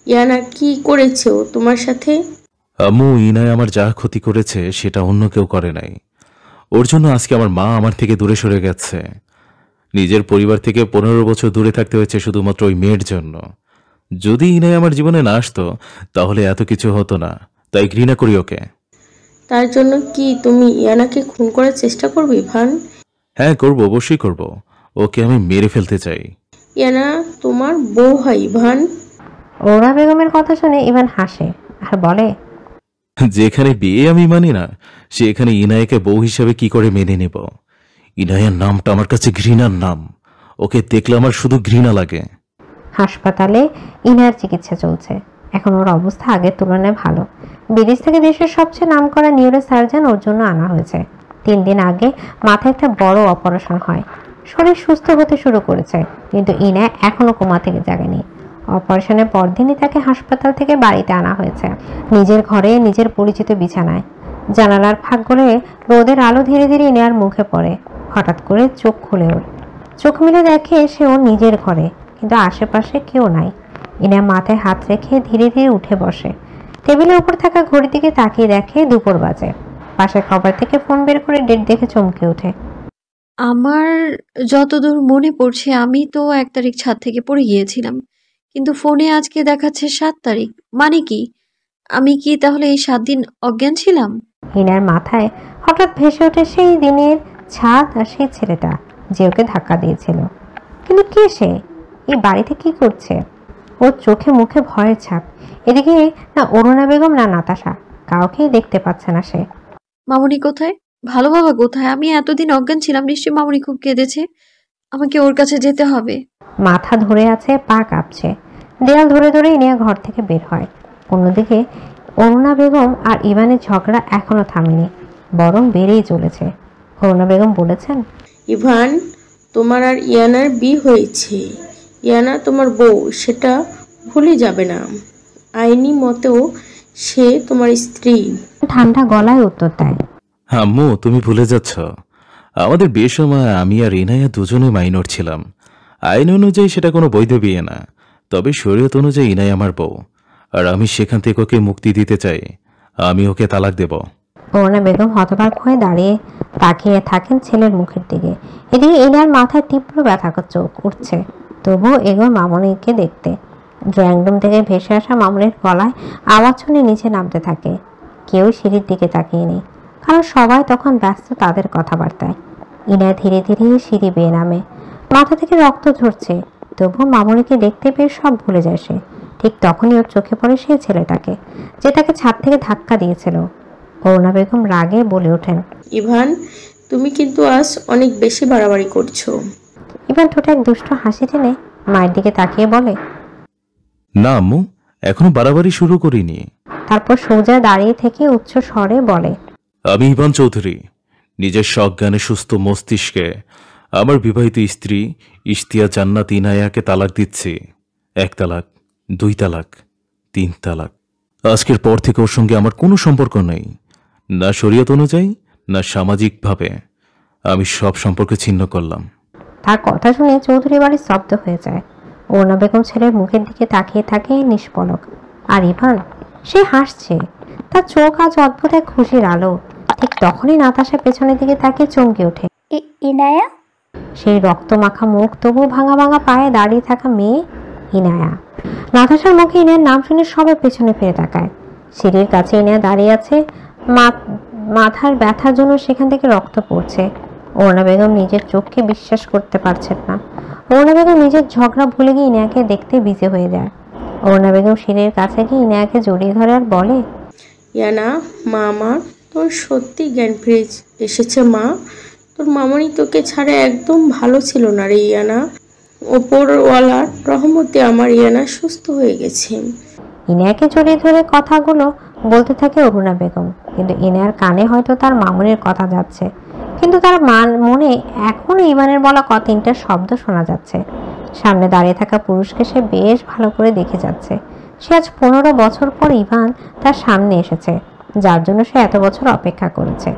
ইয়ানা কি করেছে তোমার সাথে?
আম্মু, ইনায় আমার যা ক্ষতি করেছে সেটা অন্য কেউ করে নাই। ওর জন্য আজকে আমার মা আমার থেকে দূরে সরে গেছে। নিজের পরিবার থেকে 15 বছর দূরে থাকতে হয়েছে শুধুমাত্র ওই মেয়ের জন্য। যদি ইনায় আমার জীবনে না আসতো তাহলে এত কিছু হতো না। তাই ঘৃণা করি ওকে।
তার জন্য কি তুমি ইয়ানাকে খুন করার চেষ্টা করবে ইভান?
হ্যাঁ করব, অবশ্যই করব। ওকে আমি মেরে ফেলতে চাই।
ইয়ানা তোমার বউ হয় ইভান।
অরুণা বেগমের কথা শুনে ইভান হাসে আর বলে,
যেখানে বিয়ে আমি মানি না, সেখানে ইনায়াকে বউ হিসাবে কি করে মেনে নেব? ইনায়ার নামটা আমার কাছে ঘৃণার নাম। ওকে দেখলে আমার শুধু ঘৃণা লাগে।
হাসপাতালে ইনার চিকিৎসা চলছে। এখন ওর অবস্থা আগের তুলনায় ভালো। বিদেশ থেকে দেশের সবচেয়ে নামকরা নিউরো সার্জন ওর জন্য আনা হয়েছে। 3 দিন আগে মাথায় একটা বড় অপারেশন হয়। শরীর সুস্থ হতে শুরু করেছে, কিন্তু ইনা এখনো কোমা থেকে জাগেনি। অপারেশনের পরদিনই তাকে হাসপাতাল থেকে বাড়িতে আনা হয়েছে, নিজের ঘরে, নিজের পরিচিত বিছানায়। জানালার ফাঁক গলে রোদের আলো ধীরে ধীরে ইনার মুখে পড়ে। হঠাৎ করে চোখ খুলে ওর। চোখ মিলে দেখে সে ওর নিজের ঘরে, কিন্তু আশেপাশে কেউ নাই। ইনা মাথায় হাত রেখে ধীরে ধীরে উঠে বসে। টেবিলের উপর থাকা ঘড়ির দিকে তাকিয়ে দেখে দুপুর বাজে। পাশের কভার থেকে ফোন বের করে ডেট দেখে চমকে ওঠে।
আমার যতদূর মনে পড়ছে আমি তো 1 তারিখ ছাদ থেকে পড়ে গিয়েছিলাম, কিন্তু ফোনে আজকে দেখাচ্ছে 7 তারিখ। মানে কি, আমি কি তাহলে এই 7 দিন অজ্ঞান ছিলাম?
হিনার মাথায় হঠাৎ ভেসে ওঠে সেই দিনের ছাদ আর সেই ছেলেটা যে ওকে ধাক্কা দিয়েছিল। কিন্তু কে সে? এই বাড়িতে কি করছে? ওর চোখে মুখে ভয়ের ছাপ। এদিকে না অরুণা বেগম না নাতাশা, কাউকেই দেখতে পাচ্ছে না সে।
মামুনি কোথায়? ভালো বাবা কোথায়? আমি এতদিন অজ্ঞান ছিলাম, নিশ্চয়ই মামুনি খুব কেঁদেছে। আমাকে ওর কাছে যেতে হবে।
মাথা ধরে আছে, পা কাঁপছে। দেয়াল ধরে ধরে ইনিয়া ঘর থেকে বের হয়। অন্যদিকে অরুণা বেগম আর ইভানের ঝগড়া এখনো থামেনি, বরং বেড়েই চলেছে। অরুণা বেগম বলেছেন,
ইভান, তোমার আর ইয়ানার বিয়ে হয়েছে। ইয়ানা তোমার বউ, সেটা ভুলে যাবে না। আইনি মতেও সে তোমার স্ত্রী।
ঠান্ডা গলায় উত্তর দেয়।
আম্মু, তুমি ভুলে যাচ্ছ, আমাদের বিয়ের সময় আমি আর ইনায়া দুজনে মাইনর ছিলাম। আইন অনুযায়ী সেটা কোনো বৈধ বিয়ে না, তবে শরীয়ত অনুযায়ী ইনাই আমার বউ, আর আমি সেখান থেকে ওকে মুক্তি দিতে চাই। আমি ওকে তালাক দেব।
অরুণা বেগম হতবাক হয়ে দাঁড়িয়ে তাকিয়ে থাকেন ছেলের মুখের দিকে। এদিকে ইনার মাথায় তীব্র ব্যথা চোখ উঠছে, তবুও এগোয় মামনিকে দেখতে। ড্রয়িং রুম থেকে ভেসে আসা মামনির গলায় আওয়াজ শুনে নিচে নামতে থাকে। কেউ সিঁড়ির দিকে তাকিয়ে নেই, কারণ সবাই তখন ব্যস্ত তাদের কথাবার্তায়। ইনা ধীরে ধীরে সিঁড়ি বেয়ে নামে। মাথা থেকে রক্ত ঝরছে, তবুও মামনিকে দেখতে পেয়ে সব ভুলে যায় সে। ঠিক তখনই ওর চোখে পড়ে সেই ছেলেটাকে, যে তাকে ছাদ থেকে ধাক্কা দিয়েছিল। অরুণা বেগম রাগে বলে ওঠেন,
ইভান, তুমি কিন্তু আজ অনেক বেশি বাড়াবাড়ি করছো।
ইভান ঠোঁটে এক দুষ্ট হাসি টেনে মায়ের দিকে তাকিয়ে বলে,
না আম্মু, এখনো বাড়াবাড়ি শুরু করিনি।
তারপর সোজা দাঁড়িয়ে থেকে উচ্চ স্বরে বলে,
আমি ইভান চৌধুরী, নিজের সজ্ঞানে সুস্থ মস্তিষ্কে আমার বিবাহিত স্ত্রী ইশতিয়া জান্নাত ইনায়াকে তালাক দিচ্ছি। 1 তালাক, 2 তালাক, 3 তালাক। আজকের পর থেকে ওর সঙ্গে আমার কোনো সম্পর্ক নেই, না শরীয়ত অনুযায়ী না সামাজিকভাবে। আমি সব সম্পর্ক ছিন্ন করলাম।
তার কথা শুনে চৌধুরী বাড়ি স্তব্ধ হয়ে যায়। অরুণা বেগম ছেলের মুখের দিকে তাকিয়ে থাকে নিষ্পলক। আর ইভান, সে হাসছে, তার চোখ আজ অদ্ভুত এক খুশির আলো। ঠিক তখনই নাতাশা পেছনের দিকে তাকিয়ে চমকে ওঠে।
ইনায়া?
সেই রক্ত মাখা মুখ, তবু ভাঙা ভাঙা পায়ে দাঁড়িয়ে থাকা মেয়ে ইনায়া। নাতাশার মুখে ইনায়ার নাম শুনে সবাই পেছনে ফিরে তাকায়। সিঁড়ির কাছে ইনায়া দাঁড়িয়ে আছে, মাথার ব্যথার জন্য সেখান থেকে রক্ত পড়ছে। অরুণা বেগম নিজের চোখকে বিশ্বাস করতে পারছেন না। অরুণা বেগম নিজের ঝগড়া ভুলে গিয়ে ইনায়াকে দেখতে বিজে হয়ে যায়। অরুণা বেগম সিঁড়ির কাছে গিয়ে ইনায়াকে জড়িয়ে ধরে আর বলে,
ইয়ানা, মা আমার, তোর সত্যি জ্ঞান ফিরে এসেছে মা। তোর মামনি তোকে ছাড়া একদম ভালো ছিল না রে ইয়ানা। ওপরওয়ালার রহমতে আমার ইয়ানা সুস্থ হয়ে গেছে।
ইনায়াকে জড়িয়ে ধরে কথাগুলো বলতে থাকে অরুণা বেগম, কিন্তু ইনায়ার কানে হয়তো তার মামুনির কথা যাচ্ছে, কিন্তু তার মনে এখনো ইভানের বলা তিনটা শব্দ শোনা যাচ্ছে। সামনে দাঁড়িয়ে থাকা পুরুষকে সে বেশ ভালো করে দেখে যাচ্ছে। সে আজ 15 বছর পর ইভান তার সামনে এসেছে, যার জন্য সে এত বছর অপেক্ষা করেছে,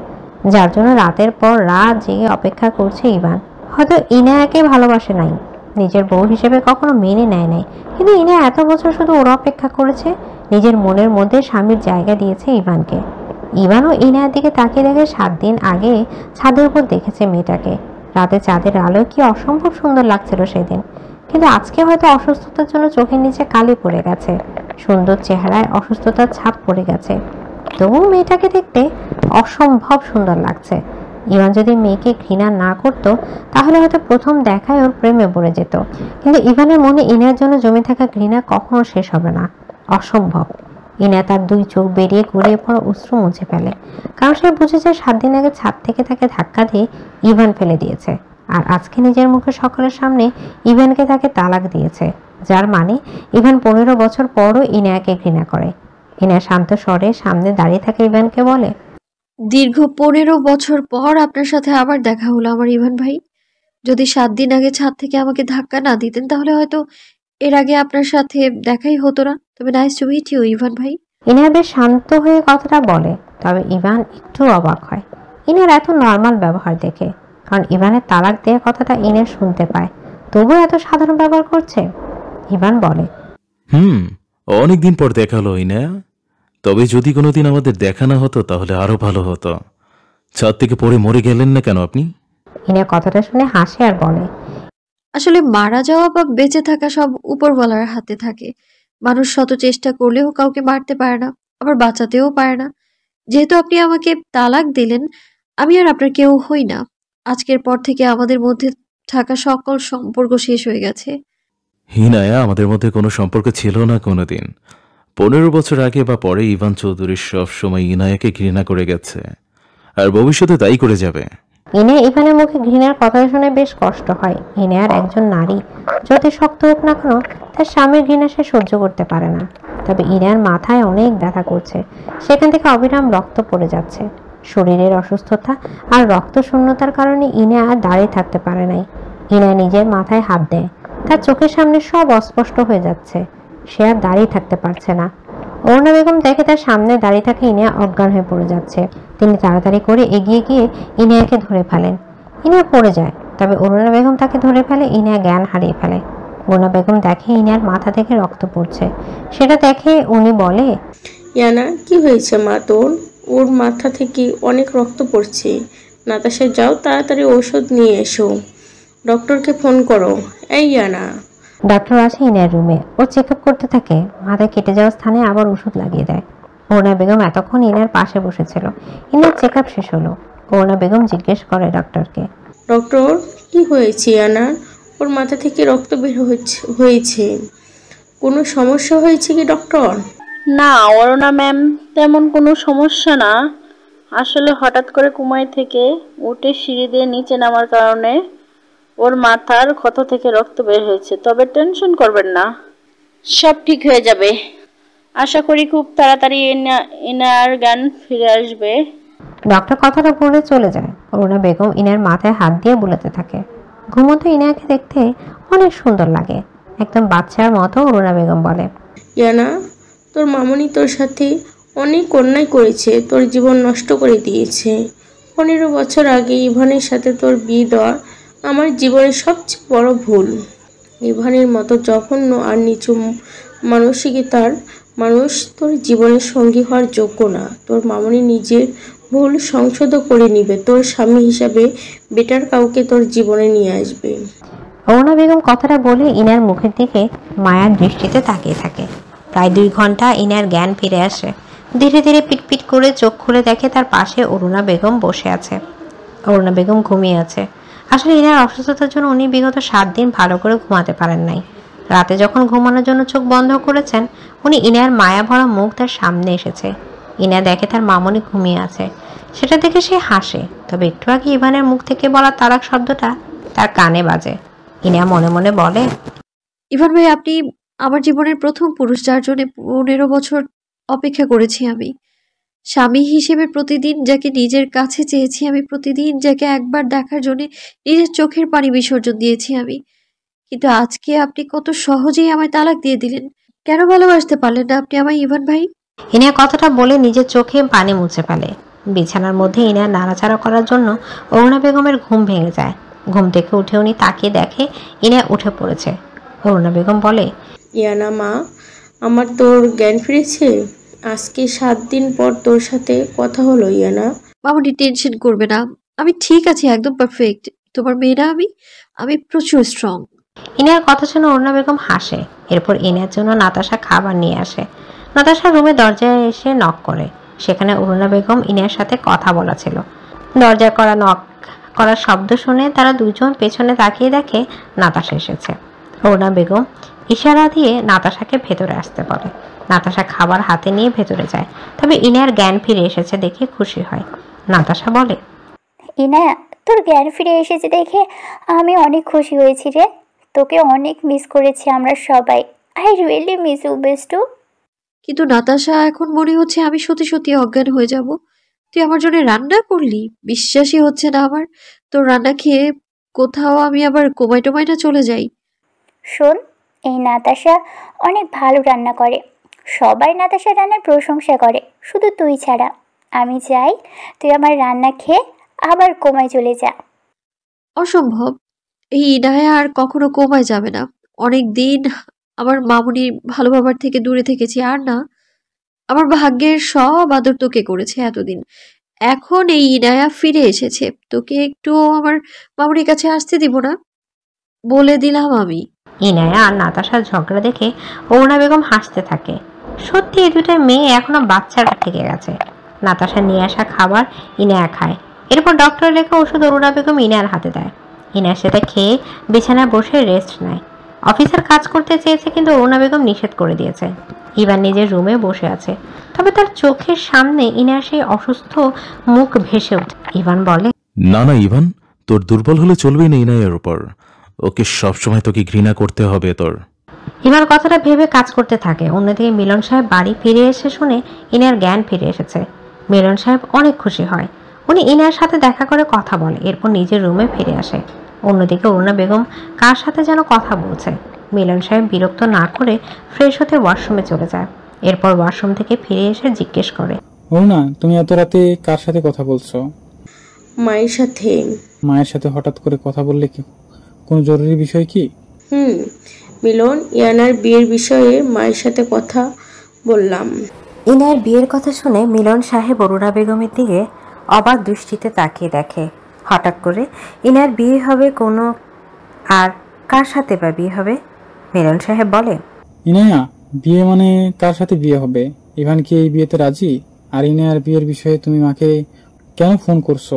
যার জন্য রাতের পর রাত জেগে অপেক্ষা করছে ইভান। হয়তো ইনায়াকে ভালোবাসে নাই, নিজের বউ হিসেবে কখনো মেনে নেয় নাই, কিন্তু ইনায়া এত বছর শুধু ওর অপেক্ষা করেছে, নিজের মনের মধ্যে স্বামীর জায়গা দিয়েছে ইভানকে। ইভানও ইনায়ার দিকে তাকিয়ে দেখে 7 দিন আগে ছাদের উপর দেখেছে মেয়েটাকে। রাতে চাঁদের আলো কি অসম্ভব সুন্দর লাগছিল সেদিন, কিন্তু আজকে হয়তো অসুস্থতার জন্য চোখের নিচে কালি পড়ে গেছে, সুন্দর চেহারায় অসুস্থতার ছাপ পড়ে গেছে। তবুও মেয়েটাকে দেখতে অসম্ভব সুন্দর লাগছে। ইভান যদি মেয়েকে ঘৃণা না করত, তাহলে হয়তো প্রথম দেখায় ওর প্রেমে পড়ে যেত। কিন্তু ইভানের মনে ইনার জন্য জমে থাকা ঘৃণা কখনো শেষ হবে না, অসম্ভব। ইনা তার 2 চোখ বেরিয়ে গড়িয়ে পড়া অশ্রু মুছে ফেলে, কারণ সে বুঝেছে 7 দিন আগে ছাদ থেকে তাকে ধাক্কা দিয়ে ইভান ফেলে দিয়েছে, আর আজকে নিজের মুখে সকলের সামনে ইভানকে তাকে তালাক দিয়েছে, যার মানে ইভান 15 বছর পরও ইনায়াকে ঘৃণা করে। ইনা শান্ত স্বরে সামনে দাঁড়িয়ে থাকা ইভানকে বলে,
দীর্ঘ 15 বছর পর আপনার সাথে আবার দেখা হলো আমার ইভান ভাই। যদি 7 দিন আগে ছাদ থেকে আমাকে ধাক্কা না দিতেন, তাহলে হয়তো এর আগে আপনার সাথে দেখাই হতো না। তবে nice to meet you Ivan ভাই।
ইনা বেশ শান্ত হয়ে কথাটা বলে, তবে ইভান একটু অবাক হয় ইনার এত নর্মাল ব্যবহার দেখে, কারণ ইভানের তালাক দেওয়ার কথাটা ইনা শুনতে পায়, তবুও এত সাধারণ ব্যবহার করছে। ইভান বলে,
অনেকদিন পর দেখা হলো ইনা, তবে যদি কোনোদিন আমাদের দেখা না হতো তাহলে আরো ভালো হতো। ছাদ থেকে পড়ে মরে গেলেন না কেন আপনি?
ইনা কথাটা শুনে হাসে আর বলে,
আসলে মারা যাওয়া বা বেঁচে থাকা সব উপরওয়ালার হাতে থাকে। মানুষ শত চেষ্টা করলেও কাউকে মারতে পারে না, আবার বাঁচাতেও পারে না। যেহেতু আপনি আমাকে তালাক দিলেন, আমি আর আপনার কেউ হই না। আজকের পর থেকে আমাদের মধ্যে থাকা সকল সম্পর্ক শেষ হয়ে গেছে।
হিনায়া আমাদের মধ্যে কোনো সম্পর্ক ছিল না কোনোদিন। 15 বছর আগে বা পরে ইভান চৌধুরী সবসময় ইনায়াকে ঘৃণা করে গেছে, আর ভবিষ্যতে তাই করে যাবে।
ইনায়া ইভানের মুখে ঘৃণার কথা শুনে বেশ কষ্ট হয়। ইনায়ার একজন নারী যত শক্ত হোক না কেন, তার স্বামীর ঘৃণা সে সহ্য করতে পারে না। তবে ইনায়ার মাথায় অনেক ব্যথা করছে, সেখান থেকে অবিরাম রক্ত পড়ে যাচ্ছে। শরীরের অসুস্থতা আর রক্ত শূন্যতার কারণে ইনায়া আর দাঁড়িয়ে থাকতে পারে নাই। ইনায়া নিজের মাথায় হাত দেয়, তার চোখের সামনে সব অস্পষ্ট হয়ে যাচ্ছে, সে আর দাঁড়িয়ে থাকতে পারছে না। অরুণা বেগম দেখে তার সামনে দাঁড়িয়ে থাকা ইনায়া অজ্ঞান হয়ে পড়ে যাচ্ছে। তিনি তাড়াতাড়ি করে এগিয়ে গিয়ে ইনায়াকে ধরে ফেলেন। ইনায়া পড়ে যায়, তবে অরুণা বেগম তাকে ধরে ফেলে। ইনায়া জ্ঞান হারিয়ে ফেলে। অরুণা বেগম দেখে ইনায়ার মাথা থেকে রক্ত পড়ছে। সেটা দেখে উনি বলে,
ইয়ানা, কি হয়েছে মা তোর? ওর মাথা থেকে অনেক রক্ত পড়ছে। নাতাশা, যাও তাড়াতাড়ি ঔষধ নিয়ে এসো, ডক্টরকে ফোন করো। এই ইয়ানা।
ডাক্তার আসে ইনায়ার রুমে, ও চেক আপ করতে থাকে। মাথায় কেটে যাওয়া স্থানে আবার ওষুধ লাগিয়ে দেয়। অরুণা বেগম এতক্ষণ ইনার পাশে বসেছিল। ইনার চেক আপ শেষ হলো। অরুণা বেগম জিজ্ঞেস করে ডক্টরকে,
ডক্টর, কি হয়েছে ইয়ানার? ওর মাথা থেকে রক্ত বের হয়েছে, কোনো সমস্যা হয়েছে কি ডক্টর?
না অরুণা ম্যাম, তেমন কোনো সমস্যা না। আসলে হঠাৎ করে কুমাই থেকে উঠে সিঁড়ি দিয়ে নিচে নামার কারণে ওর মাথার ক্ষত থেকে রক্ত বের হয়েছে। তবে টেনশন করবেন না, সব ঠিক হয়ে যাবে। আশা করি খুব তাড়াতাড়ি এনার জ্ঞান ফিরে আসবে।
ডক্টর কথাটা বলে চলে যায়। অরুণা বেগম ইনার মাথায় হাত দিয়ে বুলাতে থাকে। ঘুমন্ত ইনায়াকে দেখতে অনেক সুন্দর লাগে, একদম বাচ্চার মতো। অরুণা বেগম বলে,
ইয়ানা, তোর মামুনি তোর সাথে অনেক অন্যায় করেছে, তোর জীবন নষ্ট করে দিয়েছে। 15 বছর আগে ইভানের সাথে তোর বিয়ে দেওয়া আমার জীবনের সবচেয়ে বড় ভুল। ইভানের মতো জঘন্য আর নিচু মানসিকতার মানুষ তোর জীবনের সঙ্গী হওয়ার যোগ্য না। তোর মামুনি নিজের ভুল সংশোধন করে নিবে, তোর স্বামী হিসাবে বেটার কাউকে তোর জীবনে নিয়ে আসবে।
অরুণা বেগম কথাটা বলে ইনার মুখের দিকে মায়ার দৃষ্টিতে তাকিয়ে থাকে। প্রায় 2 ঘন্টা ইনার জ্ঞান ফিরে আসে। ধীরে ধীরে পিটপিট করে চোখ খুলে দেখে তার পাশে অরুণা বেগম বসে আছে। অরুণা বেগম ঘুমিয়ে আছে। আসলে ইনার অসুস্থতার জন্য উনি বিগত 7 দিন ভালো করে ঘুমাতে পারেন নাই। রাতে যখন ঘুমানোর জন্য চোখ বন্ধ করেছেন, উনি ইনার মায়া ভরা মুখ তার সামনে এসেছে। ইনা দেখে তার মামনি ঘুমিয়ে আছে। সেটা দেখে সে হাসে। তবে একটু আগে ইভানের মুখ থেকে বলা তালাক শব্দটা তার কানে বাজে। ইনা মনে মনে বলে,
ইভান ভাই, আপনি আমার জীবনের প্রথম পুরুষ, যার জন্য 15 বছর অপেক্ষা করেছি আমি। স্বামী হিসেবে প্রতিদিন যাকে নিজের কাছে চেয়েছি আমি, প্রতিদিন যাকে একবার দেখার জন্য নিজের চোখের পানি বিসর্জন দিয়েছি আমি। কিন্তু আজকে আপনি কত সহজেই আমায় তালাক দিয়ে দিলেন। কেন ভালোবাসতে পারলেন না আপনি আমায় ইভান ভাই?
ইনা কথাটা বলে নিজের চোখে পানি মুছে ফেলে। বিছানার মধ্যে ইনা নাড়াচাড়া করার জন্য অরুণা বেগমের ঘুম ভেঙে যায়। ঘুম থেকে উঠে উনি তাকিয়ে দেখে ইনা উঠে পড়েছে। অরুণা বেগম বলে,
ইয়ানা মা, আমার তোর জ্ঞান ফিরেছে। আজকে 7 দিন পর তোর সাথে কথা হলো ইয়ানা।
মামুনি, টেনশন করবে না, আমি ঠিক আছি, একদম পারফেক্ট। তোমার মেয়ে না আমি, আমি প্রচুর স্ট্রং।
ইনার কথা শুনে অরুণা বেগম হাসে। এরপর ইনার জন্য নাতাশা খাবার নিয়ে আসে। নাতাশা রুমে দরজায় এসে নক করে। সেখানে অরুণা বেগম ইনার সাথে কথা বলা ছিল। দরজা করা নক করার শব্দ শুনে তারা দুজন পেছনে তাকিয়ে দেখে নাতাশা এসেছে। অরুণা বেগম ইশারা দিয়ে নাতাশাকে ভেতরে আসতে বলে। নাতাশা খাবার হাতে নিয়ে ভেতরে যায়। তবে ইনার জ্ঞান ফিরে এসেছে দেখে খুশি হয়। নাতাশা বলে,
ইনায়া, তোর জ্ঞান ফিরে এসেছে দেখে আমি অনেক খুশি হয়েছি রে। তোকে অনেক মিস করেছি আমরা সবাই। আই রিয়েলি মিস ইউ বেস্টু।
কিন্তু নাতাশা, এখন মনে হচ্ছে আমি সত্যি সত্যি অজ্ঞান হয়ে যাব। তুই আমার জন্য রান্না করলি? বিশ্বাসই হচ্ছে না আমার। তোর রান্না খেয়ে কোথাও আমি আবার কোমায় টোমায় না চলে যাই।
শোন, এই নাতাশা অনেক ভালো রান্না করে। সবাই নাতাশা রান্নার প্রশংসা করে, শুধু তুই ছাড়া। আমি চাই তুই আমার রান্না খেয়ে আবার কোমায় চলে যা।
অসম্ভব, এই ইনায়া আর কখনো কোমায় যাবে না। অনেক দিন আমার মামুনির ভালো বাবার থেকে দূরে থেকেছি, আর না, আমার ভাগ্যের সব আদর তোকে করেছে এতদিন। এখন এই ইনায়া ফিরে এসেছে, তোকে একটু আমার মামুনির কাছে আসতে দিব না, বলে দিলাম আমি।
ইনায়া আর নাতাশার ঝগড়া দেখে অরুণা বেগম হাসতে থাকে। সত্যি এই দুটো মেয়ে এখনো বাচ্চারা থেকে গেছে। নাতাশা নিয়ে আসা খাবার ইনায়া খায়। এরপর ডক্টর লেখা ওষুধ অরুণা বেগম ইনায়ার হাতে দেয়। ইনায়া সেটা খেয়ে বিছানায় বসে রেস্ট নেয়। অফিসের কাজ করতে চেয়েছে কিন্তু অরুণা বেগম নিষেধ করে দিয়েছে। ইভান নিজের রুমে বসে আছে, তবে তার চোখের সামনে ইনার সেই অসুস্থ মুখ ভেসে ওঠে। ইভান বলে,
না না ইভান, তোর দুর্বল হলে চলবেই না ইনায়ের উপর। ওকে সবসময় তোকে ঘৃণা করতে হবে তোর।
ইভান কথাটা ভেবে কাজ করতে থাকে। অন্যদিকে মিলন সাহেব বাড়ি ফিরে এসে শুনে ইনার জ্ঞান ফিরে এসেছে। মিলন সাহেব অনেক খুশি হয়। উনি ইনার সাথে দেখা করে কথা বলে, এরপর নিজের রুমে ফিরে আসে। অন্যদিকে অরুণা বেগম কার সাথে যেন কথা বলছে। মিলন সাহেব বিরক্ত না করে ফ্রেশ হতে ওয়াশরুমে চলে যায়। এরপর ওয়াশরুম থেকে ফিরে এসে জিজ্ঞেস করে,
অরুণা, তুমি এত রাতে কার সাথে কথা বলছো?
মায়ের সাথে।
মায়ের সাথে হঠাৎ করে কথা বললে কি কোনো জরুরি বিষয় কি?
মিলন, ইয়ানার বিয়ের বিষয়ে মায়ের সাথে কথা বললাম।
ইনার বিয়ের কথা শুনে মিলন সাহেব অরুণা বেগমের দিকে অবাক দৃষ্টিতে তাকিয়ে দেখে। হঠাৎ করে ইনার বিয়ে হবে কোনো, আর কার সাথে বা বিয়ে হবে? মিলন সাহেব বলে,
ইনায়া, বিয়ে মানে কার সাথে বিয়ে হবে? ইভান কি এই বিয়েতে রাজি? আর ইনায়ার বিয়ের বিষয়ে তুমি মাকে কেন ফোন করছো?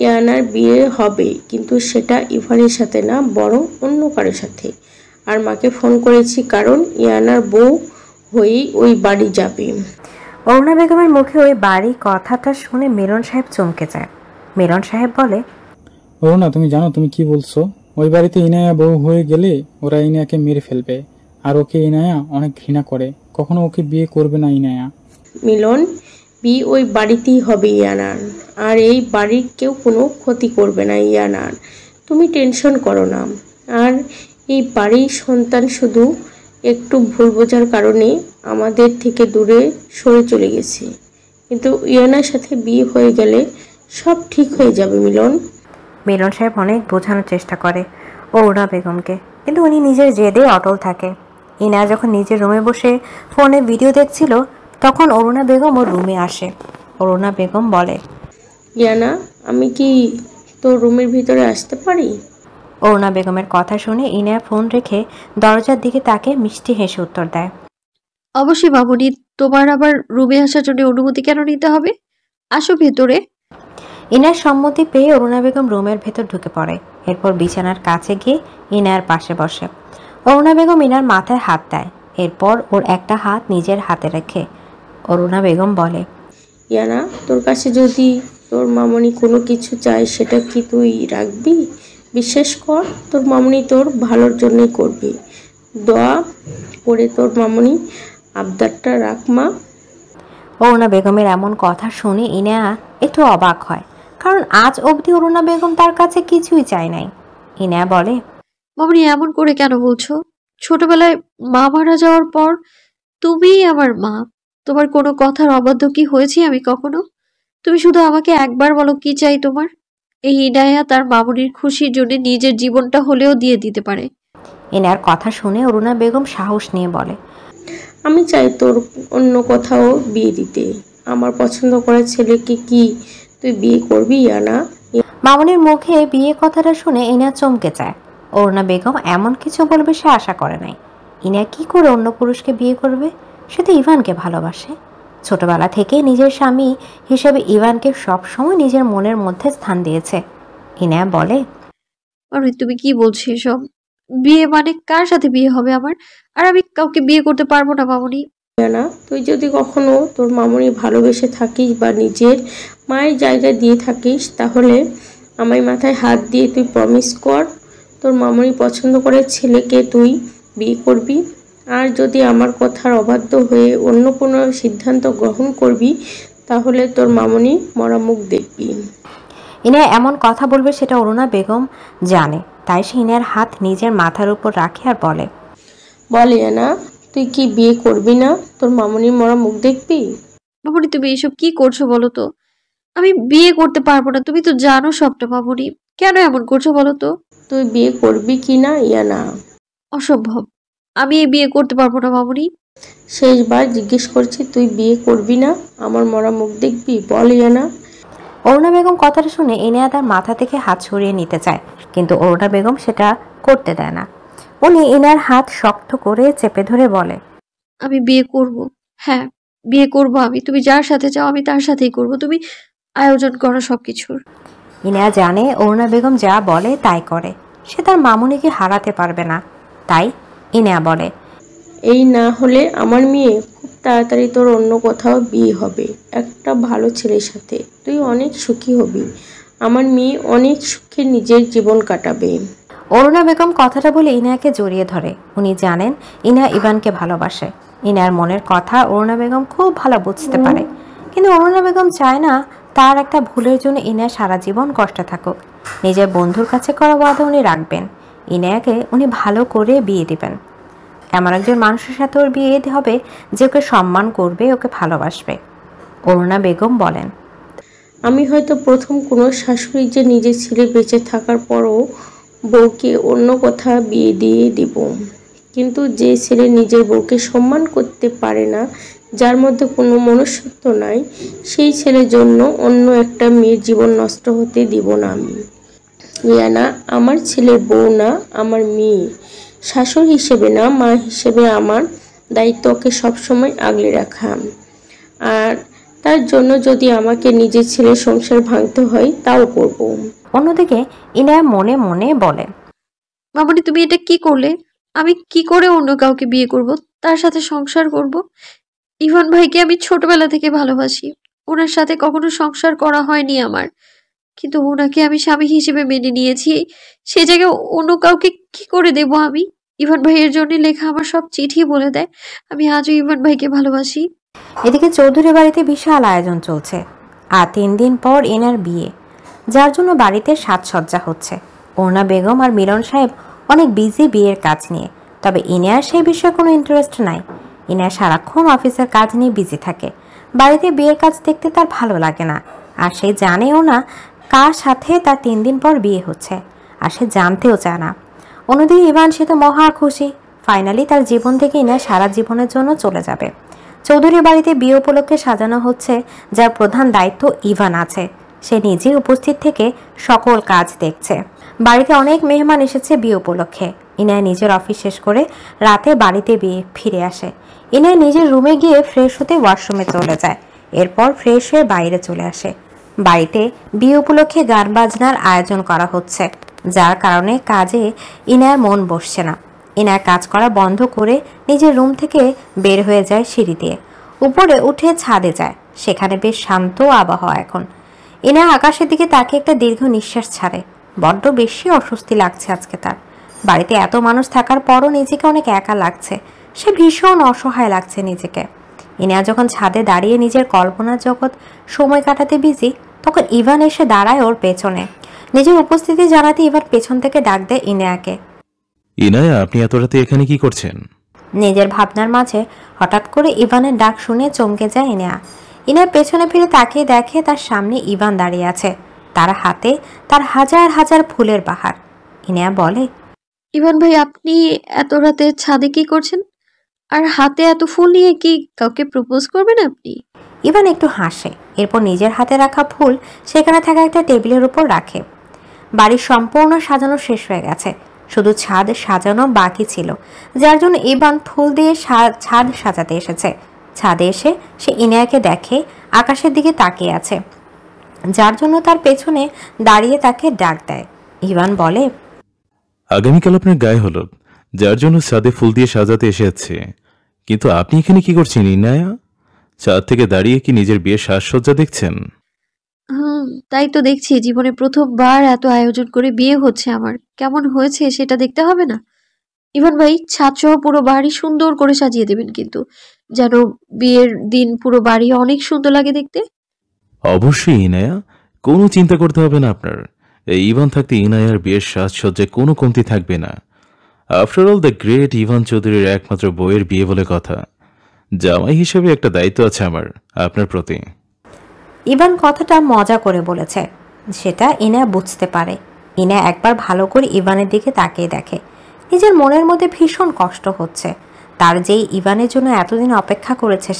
ইয়ানার বিয়ে হবে, কিন্তু সেটা ইভানের সাথে না, বরং অন্য কারোর সাথে। আর মাকে ফোন করেছি কারণ ইয়ানার বউ হয়েই ওই বাড়ি যাবে।
অরুণা বেগমের মুখে ওই বাড়ি কথাটা শুনে মিলন সাহেব চমকে যায়। মিলন সাহেব বলে,
অরুণা, তুমি জানো তুমি কি বলছো? ওই বাড়িতে ইনায়া বউ হয়ে গেলে ওরা ইনায়াকে মেরে ফেলবে, আর ওকে ইনায়া অনেক ঘৃণা করে। কখনো ওকে বিয়ে করবে না ইনায়া।
মিলন, বিয়ে ওই বাড়িতেই হবে ইয়ানার, আর এই বাড়ির কেউ কোনো ক্ষতি করবে না ইয়ানার। তুমি টেনশন করো না। আর এই বাড়ির সন্তান শুধু একটু ভুল বোঝার কারণে আমাদের থেকে দূরে সরে চলে গেছে, কিন্তু ইয়ানার সাথে বিয়ে হয়ে গেলে সব ঠিক হয়ে যাবে মিলন।
মিলন সাহেব অনেক বোঝানোর চেষ্টা করে অরুণা বেগমকে, কিন্তু উনি নিজের জেদে অটল থাকে। ইনা যখন নিজের রুমে বসে ফোনে ভিডিও দেখছিল, তখন অরুণা বেগম ওর রুমে আসে। অরুণা বেগম বলে,
ইয়ানা, আমি কি তোর রুমের ভিতরে আসতে পারি?
অরুণা বেগমের কথা শুনে ইনা ফোন রেখে দরজার দিকে তাকে মিষ্টি হেসে উত্তর দেয়,
অবশ্যই মামুনি, তোমার আবার রুমে আসার জন্য অনুমতি কেন নিতে হবে? আসো ভেতরে।
ইনার সম্মতি পেয়ে অরুণা বেগম রুমের ভেতর ঢুকে পড়ে। এরপর বিছানার কাছে গিয়ে ইনার পাশে বসে। অরুণা বেগম ইনার মাথায় হাত দেয়, এরপর ওর একটা হাত নিজের হাতে রেখে অরুণা বেগম বলে,
ইয়ানা, তোর কাছে যদি তোর মামনি কোনো কিছু চায়, সেটা কি তুই রাখবি? বিশ্বাস কর, তোর মামনি তোর ভালোর জন্যই করবি। দোয়া করে তোর মামনি আবদারটা রাখ মা।
অরুণা বেগমের এমন কথা শুনে ইনা একটু অবাক হয়, কারণ আজ অবধি অরুণা বেগম তার কাছে কিছুই চায় নাই। ইনা বলে,
মামুনি, এমন করে কেন বলছো? ছোটবেলায় মা মারা যাওয়ার পর তুমিই আমার মা। তোমার কোনো কথার অবাধ্য কি হয়েছি আমি কখনো? তুমি শুধু আমাকে একবার বলো কি চাই তোমার। এই ইনায়া তার মামুনির খুশির জন্য নিজের জীবনটা হলেও দিয়ে দিতে পারে।
ইনার কথা শুনে অরুণা বেগম সাহস নিয়ে বলে,
আমি চাই তোর অন্য কোথাও বিয়ে দিতে। আমার পছন্দ করা ছেলেকে কি তুই বিয়ে করবি ইয়ানা?
মামুনির মুখে বিয়ে কথাটা শুনে ইনা চমকে যায়। অরুণা বেগম এমন কিছু বলবে সে আশা করে নাই। ইনা কি করে অন্য পুরুষকে বিয়ে করবে? সে তো ইভানকে ভালোবাসে। ছোটবেলা থেকে নিজের স্বামী হিসেবে ইভানকে সবসময় নিজের মনের মধ্যে স্থান দিয়েছে। ইনা বলে,
মামুনি, তুমি কি বলছো এসব? বিয়ে মানে কার সাথে বিয়ে হবে আমার? আর আমি কাউকে বিয়ে করতে পারবো না মামুনি।
ইয়ানা, তুই যদি কখনো তোর মামনি ভালোবেসে থাকিস বা নিজের মায়ের জায়গায় দিয়ে থাকিস, তাহলে আমার মাথায় হাত দিয়ে তুই প্রমিস কর তোর মামনি পছন্দ করে ছেলেকে তুই বিয়ে করবি। আর যদি আমার কথার অবাধ্য হয়ে অন্য কোনো সিদ্ধান্ত গ্রহণ করবি, তাহলে তোর মামনি মরা মুখ দেখবি।
ইনা এমন কথা বলবে সেটা অরুণা বেগম জানে, তাই সে ইনার হাত নিজের মাথার উপর রাখে আর বলে,
বল ইয়ানা, তুই কি বিয়ে করবি না? তোর মামনির মরা মুখ দেখবি?
মামুনি, তুমি এসব কি করছো বলো তো? আমি বিয়ে করতে পারবো না, তুমি তো জানো সবটা মামুনি। কেন এমন করছো বলো তো?
তুই বিয়ে করবি কি না ইয়ানা?
অসম্ভব, আমি এই বিয়ে করতে পারবো না মামুনি।
শেষবার জিজ্ঞেস করছি, তুই বিয়ে করবি না? আমার মরা মুখ দেখবি? বল ইয়ানা।
অরুণা বেগম কথাটা শুনে ইনা তার মাথা থেকে হাত সরিয়ে নিতে চায়, কিন্তু অরুণা বেগম সেটা করতে দেয় না। উনি ইনার হাত শক্ত করে চেপে ধরে বলে,
আমি বিয়ে করব। হ্যাঁ, বিয়ে করব আমি। তুমি যার সাথে চাও আমি তার সাথেই করব। তুমি আয়োজন করো সবকিছুর।
ইনা জানে অরুণা বেগম যা বলে তাই করে। সে তার মামুনিকে হারাতে পারবে না। তাই ইনা বলে,
এই না হলে আমার মেয়ে খুব তাড়াতাড়ি তোর অন্য কোথাও বিয়ে হবে একটা ভালো ছেলের সাথে, তুই অনেক সুখী হবি, আমার মেয়ে অনেক সুখে নিজের জীবন কাটাবে।
অরুণা বেগম কথাটা বলে ইনায়াকে জড়িয়ে ধরে। উনি জানেন ইনা ইভানকে ভালোবাসে। ইনার মনের কথা অরুণা বেগম খুব ভালো বুঝতে পারে, কিন্তু অরুণা বেগম চায় না তার একটা ভুলের জন্য ইনা সারা জীবন কষ্টে থাকুক। নিজের বন্ধুর কাছে করা ওয়াদা উনি রাখবেন, ইনায়াকে উনি ভালো করে বিয়ে দিবেন। এমন একজন মানুষের সাথে ওর বিয়ে হবে যে ওকে সম্মান করবে, ওকে ভালোবাসবে। অরুণা বেগম বলেন,
আমি হয়তো প্রথম কোনো শাশুড়ি যে নিজের ছেলে বেঁচে থাকার পরও বউকে অন্য কোথাও বিয়ে দিয়ে দিব, কিন্তু যে ছেলে নিজের বউকে সম্মান করতে পারে না, যার মধ্যে কোনো মনুষ্যত্ব নাই, সেই ছেলের জন্য অন্য একটা মেয়ের জীবন নষ্ট হতে দিব না আমি। ইয়ানা আমার ছেলের বউ না, আমার মেয়ে। শাশুড়ি হিসেবে না, মা হিসেবে আমার দায়িত্ব ওকে সবসময় আগলে রাখা, আর তার জন্য যদি আমাকে নিজের ছেলের সংসার ভাঙতে হয় তাও করব।
অন্যদিকে ইনায়া মনে মনে বলে,
মামনি তুমি এটা কি করলে? আমি কি করে অন্য কাউকে বিয়ে করব, তার সাথে সংসার করব? ইভান ভাইকে আমি ছোটবেলা থেকে ভালোবাসি, ওনার সাথে কখনো সংসার করা হয়নি আমার, কিন্তু ওনাকে আমি স্বামী হিসেবে মেনে নিয়েছি। সে জায়গায় অন্য কাউকে কি করে দেব আমি? ইভান ভাইয়ের জন্য লেখা আমার সব চিঠি বলে দেয় আমি আজও ইভান ভাইকে ভালোবাসি।
এদিকে চৌধুরী বাড়িতে বিশাল আয়োজন চলছে, আর 3 দিন পর এনার বিয়ে, যার জন্য বাড়িতে সাজসজ্জা হচ্ছে। অরুণা বেগম আর মিলন সাহেব অনেক বিজি বিয়ের কাজ নিয়ে, তবে ইনায়ার সেই বিষয়ে কোনো ইন্টারেস্ট নাই। ইনায়া সারাক্ষণ অফিসের কাজ নিয়ে বিজি থাকে, বাড়িতে বিয়ের কাজ দেখতে তার ভালো লাগে না। আর সে জানেও না কার সাথে তার 3 দিন পর বিয়ে হচ্ছে, আর সে জানতেও চায় না। অন্যদিকে ইভান, সে তো মহা খুশি, ফাইনালি তার জীবন থেকে ইনায়া সারা জীবনের জন্য চলে যাবে। চৌধুরী বাড়িতে বিয়ে উপলক্ষে সাজানো হচ্ছে, যার প্রধান দায়িত্ব ইভান আছে। সে নিজে উপস্থিত থেকে সকল কাজ দেখছে। বাড়িতে অনেক মেহমান এসেছে বিয়ে উপলক্ষে। ইনায়া নিজের অফিস শেষ করে রাতে বাড়িতে ফিরে আসে। ইনায়া নিজের রুমে গিয়ে ফ্রেশ হতে ওয়াশরুমে চলে যায়, এরপর ফ্রেশ হয়ে বাইরে চলে আসে। বাড়িতে বিয়ে উপলক্ষে গান বাজনার আয়োজন করা হচ্ছে, যার কারণে কাজে ইনায়ার মন বসছে না। ইনায়া কাজ করা বন্ধ করে নিজের রুম থেকে বের হয়ে যায় সিঁড়ি দিয়ে, উপরে উঠে ছাদে যায়। সেখানে বেশ শান্ত আবহাওয়া এখন। ইনায়া আকাশের দিকে তাকিয়ে একটা দীর্ঘ নিঃশ্বাস ছাড়ে। বড্ড বেশি অস্বস্তি লাগছে আজকে তার। বাড়িতে এত মানুষ থাকার পরও নিজেকে অনেক একা লাগছে, সে ভীষণ অসহায় লাগছে নিজেকে। ইনায়া যখন ছাদে দাঁড়িয়ে নিজের কল্পনার জগৎ সময় কাটাতে বিজি, তখন ইভান এসে দাঁড়ায় ওর পেছনে। নিজের উপস্থিতি জানাতে ইভান পেছন থেকে ডাক দেয় ইনায়াকে।
ইনায়া, আপনি এত রাতে এখানে কি করছেন?
নিজের ভাবনার মাঝে হঠাৎ করে ইভানের ডাক শুনে চমকে যায় ইনায়া। ইনায়া পেছনে ফিরে তাকিয়ে দেখে তার সামনে ইভান দাঁড়িয়ে আছে, তার হাতে তার হাজার হাজার ফুলের বাহার। ইনায়া বলে,
ইভান ভাই, আপনি এত রাতে ছাদে কি করছেন? আর হাতে এত ফুল নিয়ে কি কাউকে প্রপোজ করবেন আপনি?
ইভান একটু হাসে, এরপর নিজের হাতে রাখা ফুল সেখানে থাকা একটা টেবিলের উপর রাখে। বাড়ি সম্পূর্ণ সাজানো শেষ হয়ে গেছে, শুধু ছাদ সাজানো বাকি ছিল, যার জন্য ইভান ফুল দিয়ে ছাদ সাজাতে এসেছে। ছাদে এসে সে ইনায়াকে দেখে আকাশের দিকে তাকিয়ে আছে, যার জন্য তার পেছনে দাঁড়িয়ে তাকে ডাক দেয়। ইভান বলে,
আগামীকাল আপনার গায়ে হলুদ, যার জন্য ছাদে ফুল দিয়ে সাজাতে এসেছে, কিন্তু আপনি এখানে কি করছেন ইনায়া? ছাদ থেকে দাঁড়িয়ে কি নিজের বিয়ের সাজসজ্জা দেখছেন?
তাই তো দেখছি, জীবনে প্রথমবার এত আয়োজন করে বিয়ে হচ্ছে আমার, কেমন হয়েছে সেটা দেখতে হবে না? ইভান ভাই, ছাদ সহ পুরো বাড়ি সুন্দর করে সাজিয়ে দেবেন, কিন্তু যেন বিয়ের দিন পুরো বাড়ি অনেক সুন্দর লাগে দেখতে।
অবশ্যই ইনায়া, কোনো চিন্তা করতে হবে না আপনার। এই ইভান থাকতে ইনায়ার বিয়ের সাজসজ্জায় কোনো কমতি থাকবে না। After all the great Ivan চৌধুরীর একমাত্র বউয়ের বিয়ে বলে কথা। জামাই হিসেবে একটা দায়িত্ব আছে আমার আপনার প্রতি।
ইভান কথাটা মজা করে বলেছে, সেটা ইনা বুঝতে পারে। ইনা একবার ভালো করে ইভানের দিকে তাকিয়ে দেখে, নিজের মনের মধ্যে ভীষণ কষ্ট হচ্ছে। তার যেই ইভানের জন্য এতদিন অপেক্ষা করেছে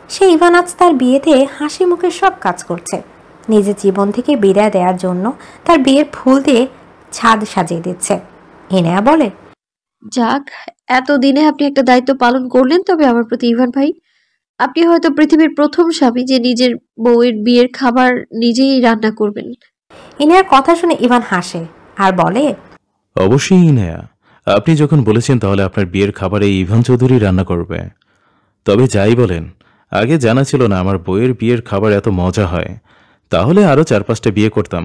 সে ইভান আজ তার বিয়েতে হাসি মুখে সব কাজ করছে। নিজের জীবন থেকে বিদায় দেওয়ার জন্য তার বিয়ের ফুল দিয়ে ছাদ সাজিয়ে দিচ্ছে। ইনা বলে,
যাক, এতদিনে আপনি একটা দায়িত্ব পালন করলেন। তবে আমার প্রতি ইভান ভাই, আপনি হয়তো পৃথিবীর প্রথম স্বামী যে নিজের বউয়ের বিয়ের খাবার নিজেই রান্না করবেন।
ইনার কথা শুনে ইভান হাসে আর বলে,
অবশ্যই ইনায়া, আপনি যখন বলেছেন তাহলে আপনার বিয়ের খাবারে ইভান চৌধুরী রান্না করবে। তবে যাই বলেন, আগে জানা ছিল না আমার বউয়ের বিয়ের খাবার এত মজা হয়। তাহলে আরও 4-5টা বিয়ে করতাম,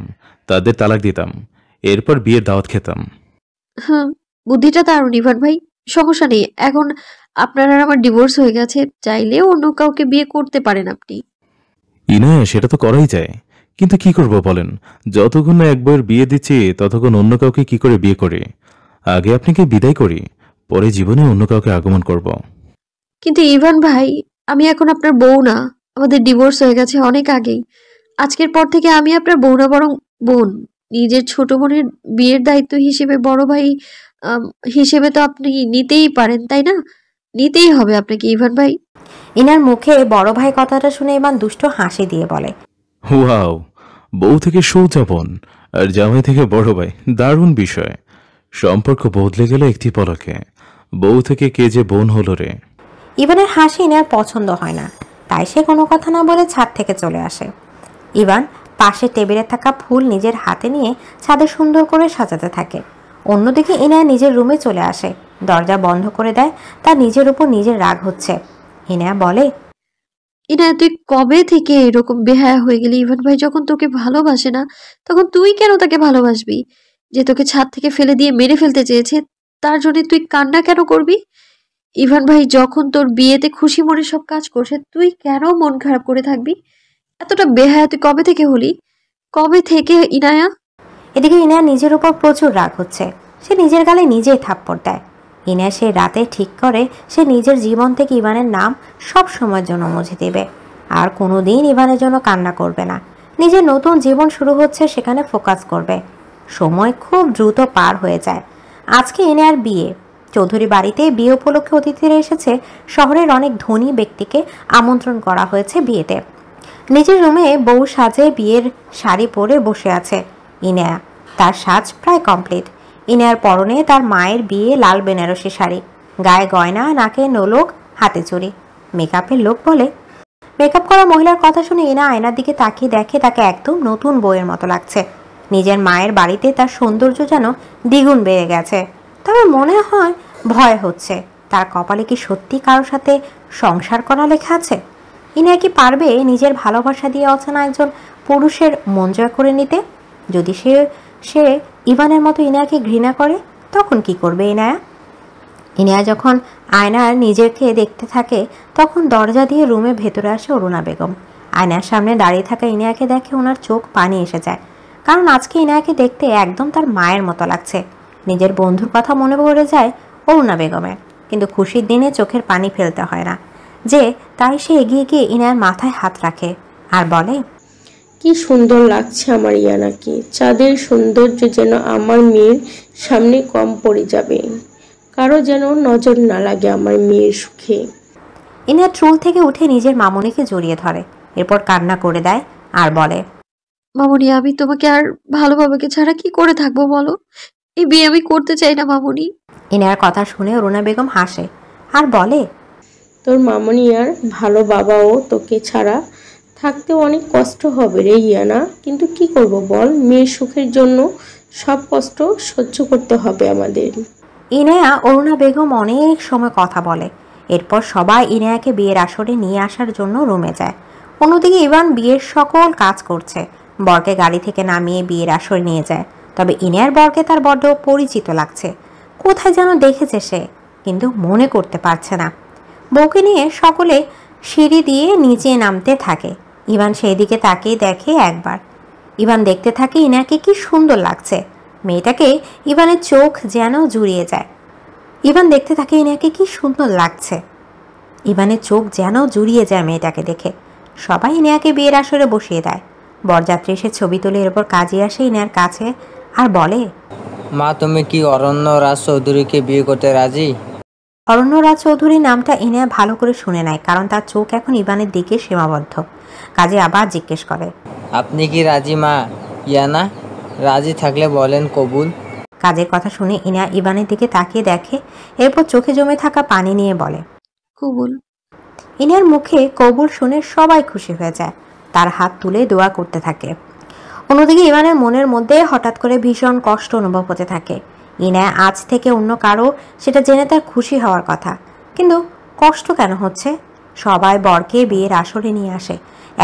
তাদের তালাক দিতাম, এরপর বিয়ের দাওয়াত খেতাম।
হ্যাঁ, বুদ্ধিটা দারুণ ইভান ভাই। সমস্যা নেই, এখন আপনার আর আমার ডিভোর্স হয়ে গেছে, চাইলে অন্য কাউকে বিয়ে করতে পারেন আপনি।
ইনায়া, সেটা তো করাই যায়, কিন্তু কি করব বলেন? যতক্ষণ না এক বউয়ের বিয়ে দিচ্ছি ততক্ষণ অন্য কাউকে কি করে বিয়ে করি? আগে আপনাকে বিদায় করি, পরে জীবনে অন্য কাউকে আগমন করব।
কিন্তু ইভান ভাই, আমি এখন আপনার বউ না, আমাদের ডিভোর্স হয়ে গেছে অনেক আগেই। আজকের পর থেকে আমি আপনার বউ না, বরং বোন। নিজের ছোট বোনের বিয়ের দায়িত্ব হিসেবে বড় ভাই হিসেবে তো আপনি নিতেই পারেন, তাই না? নিতেই হবে আপনাকে ইভান ভাই।
ইনার মুখে বড় ভাই কথাটা শুনে ইভান দুষ্ট হাসি দিয়ে বলে,
ওয়াও, বউ থেকে সৌজা বোন আর জামাই থেকে বড় ভাই, দারুণ বিষয়। সম্পর্ক বদলে গেল একটি পলকে। বউ থেকে কে যে বোন হলো রে।
ইভানের হাসি ইনার পছন্দ হয় না, তাই সে কোনো কথা না বলে ছাদ থেকে চলে আসে। ইভান পাশে টেবিলে থাকা ফুল নিজের হাতে নিয়ে ছাদে সুন্দর করে সাজাতে থাকে। অন্যদিকে ইনায়া নিজের রুমে চলে আসে, দরজা বন্ধ করে দেয়। তার নিজের উপর নিজের রাগ হচ্ছে। ইনায়া বলে,
ইনায়া, তুই কবে থেকে এরকম বেহায়া হয়ে গেলি? ইভান ভাই যখন তোকে ভালোবাসে না, তখন তুই কেন তাকে ভালোবাসবি? যে তোকে ছাদ থেকে ফেলে দিয়ে মেরে ফেলতে চেয়েছে, তার জন্য তুই কান্না কেন করবি? ইভান ভাই যখন তোর বিয়েতে খুশি মনে সব কাজ করছে, তুই কেন মন খারাপ করে থাকবি? এতটা বেহায়া তুই কবে থেকে হলি? কবে থেকে ইনায়া?
এদিকে ইনায়া নিজের উপর প্রচুর রাগ হচ্ছে। সে নিজের গালে নিজেই থাপ্পড় দেয়। ইনায়া সেই রাতে ঠিক করে সে নিজের জীবন থেকে ইভানের নাম সব সময়ের জন্য মুছে দেবে, আর কোনোদিন ইভানের জন্য কান্না করবে না। নিজের নতুন জীবন শুরু হচ্ছে, সেখানে ফোকাস করবে। সময় খুব দ্রুত পার হয়ে যায়। আজকে ইনায়ার বিয়ে। চৌধুরী বাড়িতে বিয়ে উপলক্ষে অতিথিরা এসেছে। শহরের অনেক ধনী ব্যক্তিকে আমন্ত্রণ করা হয়েছে বিয়েতে। নিজের রুমে বউ সাজে বিয়ের শাড়ি পরে বসে আছে ইনায়া। তার সাজ প্রায় কমপ্লিট। ইনায়ার পরনে তার মায়ের বিয়ে লাল বেনারসি শাড়ি, গায়ে গয়না, নাকে নোলক, হাতে চুড়ি। মেকআপের লোক বলে। মেকআপ করা মহিলার কথা শুনে ইনা আয়নার দিকে তাকিয়ে দেখে তাকে একদম নতুন বউয়ের মতো লাগছে। নিজের মায়ের বাড়িতে তার সৌন্দর্য যেন দ্বিগুণ বেড়ে গেছে। তবে মনে হয় ভয় হচ্ছে, তার কপালে কি সত্যি কারোর সাথে সংসার করা লেখা আছে? ইনা কি পারবে নিজের ভালোবাসা দিয়ে অচেনা একজন পুরুষের মন জয় করে নিতে? যদি সে ইভানের মতো ইনায়াকে ঘৃণা করে, তখন কি করবে ইনায়া? ইনায়া যখন আয়নার নিজেকে দেখতে থাকে, তখন দরজা দিয়ে রুমে ভেতরে আসে অরুণা বেগম। আয়নার সামনে দাঁড়িয়ে থাকা ইনায়াকে দেখে ওনার চোখ পানি এসে যায়, কারণ আজকে ইনায়াকে দেখতে একদম তার মায়ের মতো লাগছে। নিজের বন্ধুর কথা মনে পড়ে যায় অরুণা বেগমের, কিন্তু খুশির দিনে চোখের পানি ফেলতে হয় না যে, তাই সে এগিয়ে গিয়ে ইনায়ার মাথায় হাত রাখে আর বলে,
কি সুন্দর লাগছে আমার ইয়ানাকে। চাঁদের সৌন্দর্য যেন আমার মেয়ের সামনে কম পড়ে যাবে। কারো যেন নজর না লাগে আমার মেয়ের সুখে।
ইনায়া ট্রুল থেকে উঠে নিজের মামনিকে জড়িয়ে ধরে, এরপর কান্না করে দেয় আর বলে,
মামনি, আমি তোমাকে আর ভালো বাবাকে ছাড়া কি করে থাকবো বলো? এই বিয়ে আমি করতে চাই না মামনি।
ইনায়ার কথা শুনে অরুণা বেগম হাসে আর বলে,
তোর মামনি আর ভালো বাবাও তোকে ছাড়া থাকতে অনেক কষ্ট হবে রে ইয়ানা, কিন্তু কি করব বল, মেয়ের সুখের জন্য সব কষ্ট সহ্য করতে হবে আমাদের।
ইনায়া অরুণা বেগম অনেক সময় কথা বলে। এরপর সবাই ইনায়াকে বিয়ের আসরে নিয়ে আসার জন্য রুমে যায়। অন্যদিকে ইভান বিয়ের সকল কাজ করছে। বরকে গাড়ি থেকে নামিয়ে বিয়ের আসরে নিয়ে যায়। তবে ইনায়ার বরকে তার বড্ড পরিচিত লাগছে, কোথায় যেন দেখেছে সে, কিন্তু মনে করতে পারছে না। বউকে নিয়ে সকলে সিঁড়ি দিয়ে নিচে নামতে থাকে। ইভান সেই দিকে তাকিয়ে দেখে একবার। ইভান দেখতে থাকে ইনায়াকে কি সুন্দর লাগছে। মেয়েটাকে ইভানের চোখ যেন জুড়িয়ে যায়। ইভান দেখতে থাকে ইনায়াকে কি সুন্দর লাগছে। ইভানের চোখ যেন জুড়িয়ে যায় মেয়েটাকে দেখে। সবাই ইনায়াকে বিয়ের আসরে বসিয়ে দেয়। বরযাত্রী এসে ছবি তুলে, এরপর কাজী আসে ইনায়ার কাছে আর বলে,
মা, তুমি কি অরণ্য রাজ চৌধুরীকে বিয়ে করতে রাজি?
অরণ্য রাজ চৌধুরী নামটা ইনায়া ভালো করে শুনে নেয়, কারণ তার চোখ এখন ইভানের দিকে সীমাবদ্ধ। কাজী আবার জিজ্ঞেস করে,
আপনি কি রাজি মা? ইয়ানা, রাজি থাকলে বলেন কবুল।
কাজের কথা শুনে ইনা ইভানের দিকে তাকিয়ে দেখে, এরপর চোখে জমে থাকা পানি নিয়ে বলে,
কবুল।
ইনার মুখে কবুল শুনে সবাই খুশি হয়ে যায়, তার হাত তুলে দোয়া করতে থাকে। অন্যদিকে ইভানের মনের মধ্যে হঠাৎ করে ভীষণ কষ্ট অনুভব হতে থাকে। ইনায়া আজ থেকে অন্য কারো সেটা জেনে তার খুশি হওয়ার কথা, কিন্তু কষ্ট কেন হচ্ছে? সবাই বরকে বিয়ের আসরে নিয়ে আসে